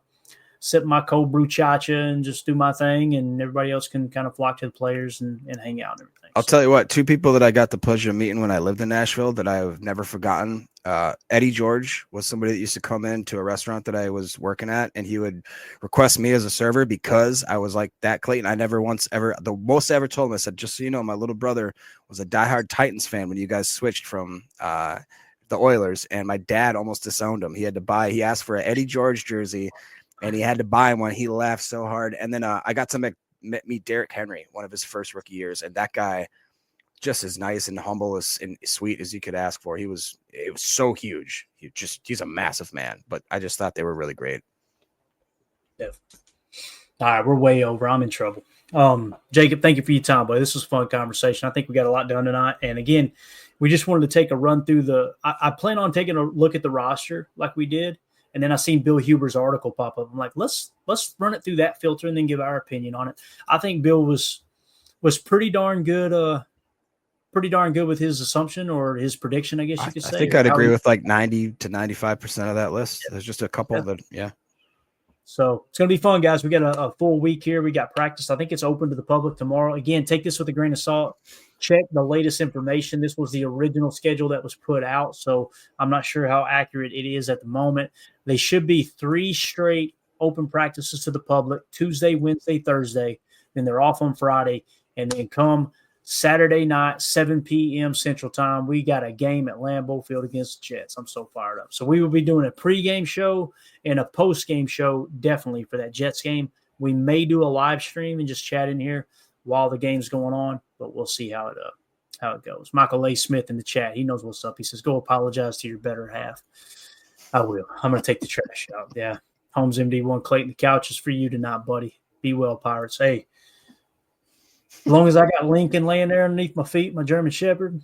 sip my cold brew chacha and just do my thing, and everybody else can kind of flock to the players and hang out and everything. I'll tell you what, two people that I got the pleasure of meeting when I lived in Nashville that I have never forgotten. Eddie George was somebody that used to come into a restaurant that I was working at, and he would request me as a server because I was like that Clayton. I never once ever, the most I ever told him, I said, just so you know, my little brother was a diehard Titans fan when you guys switched from the Oilers, and my dad almost disowned him. He asked for an Eddie George jersey, and he had to buy one. He laughed so hard. And then I got to meet Derrick Henry, one of his first rookie years, and that guy, just as nice and humble and sweet as you could ask for. It was so huge. He's a massive man, but I just thought they were really great. Definitely. All right, we're way over. I'm in trouble. Jacob, thank you for your time, boy. This was a fun conversation. I think we got a lot done tonight. And again, we just wanted to take a run through I plan on taking a look at the roster like we did. And then I seen Bill Huber's article pop up. I'm like, let's run it through that filter and then give our opinion on it. I think Bill was pretty darn good with his assumption or his prediction, I guess you could say. I think I'd agree with like 90 to 95% of that list. There's just a couple that. So it's going to be fun, guys. We got a full week here. We got practice. I think it's open to the public tomorrow. Again, take this with a grain of salt. Check the latest information. This was the original schedule that was put out, so I'm not sure how accurate it is at the moment. They should be 3 straight open practices to the public, Tuesday, Wednesday, Thursday. Then they're off on Friday. And then come Saturday night, 7 p.m. Central Time, we got a game at Lambeau Field against the Jets. I'm so fired up. So we will be doing a pregame show and a postgame show definitely for that Jets game. We may do a live stream and just chat in here while the game's going on, but we'll see how it goes. Michael A. Smith in the chat, he knows what's up. He says, go apologize to your better half. I will. I'm going to take the trash out. Yeah. Holmes MD1, Clayton, the couch is for you tonight, buddy. Be well, Pirates. Hey, as long as I got Lincoln laying there underneath my feet, my German Shepherd,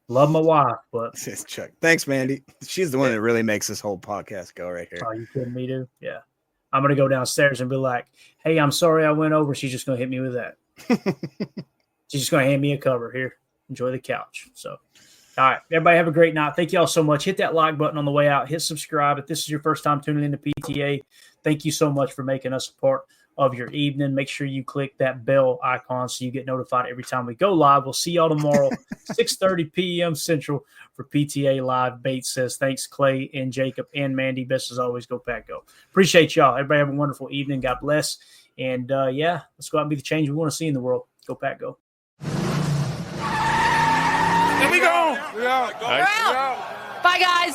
love my wife. But Chuck. Thanks, Mandy. She's the one that really makes this whole podcast go right here. Oh, you kidding me, dude? Yeah. I'm going to go downstairs and be like, hey, I'm sorry I went over. She's just going to hit me with that. She's just going to hand me a cover. Here, enjoy the couch. So, all right. Everybody have a great night. Thank you all so much. Hit that like button on the way out. Hit subscribe. If this is your first time tuning into PTA, thank you so much for making us a part of your evening. Make sure you click that bell icon so you get notified every time we go live. We'll see y'all tomorrow, 6:30 p.m. Central for PTA Live. Bates says, thanks, Clay and Jacob and Mandy. Best as always, go Pack Go. Appreciate y'all. Everybody have a wonderful evening. God bless. And, let's go out and be the change we want to see in the world. Go Pack Go. Here we go. We're out. Bye, guys.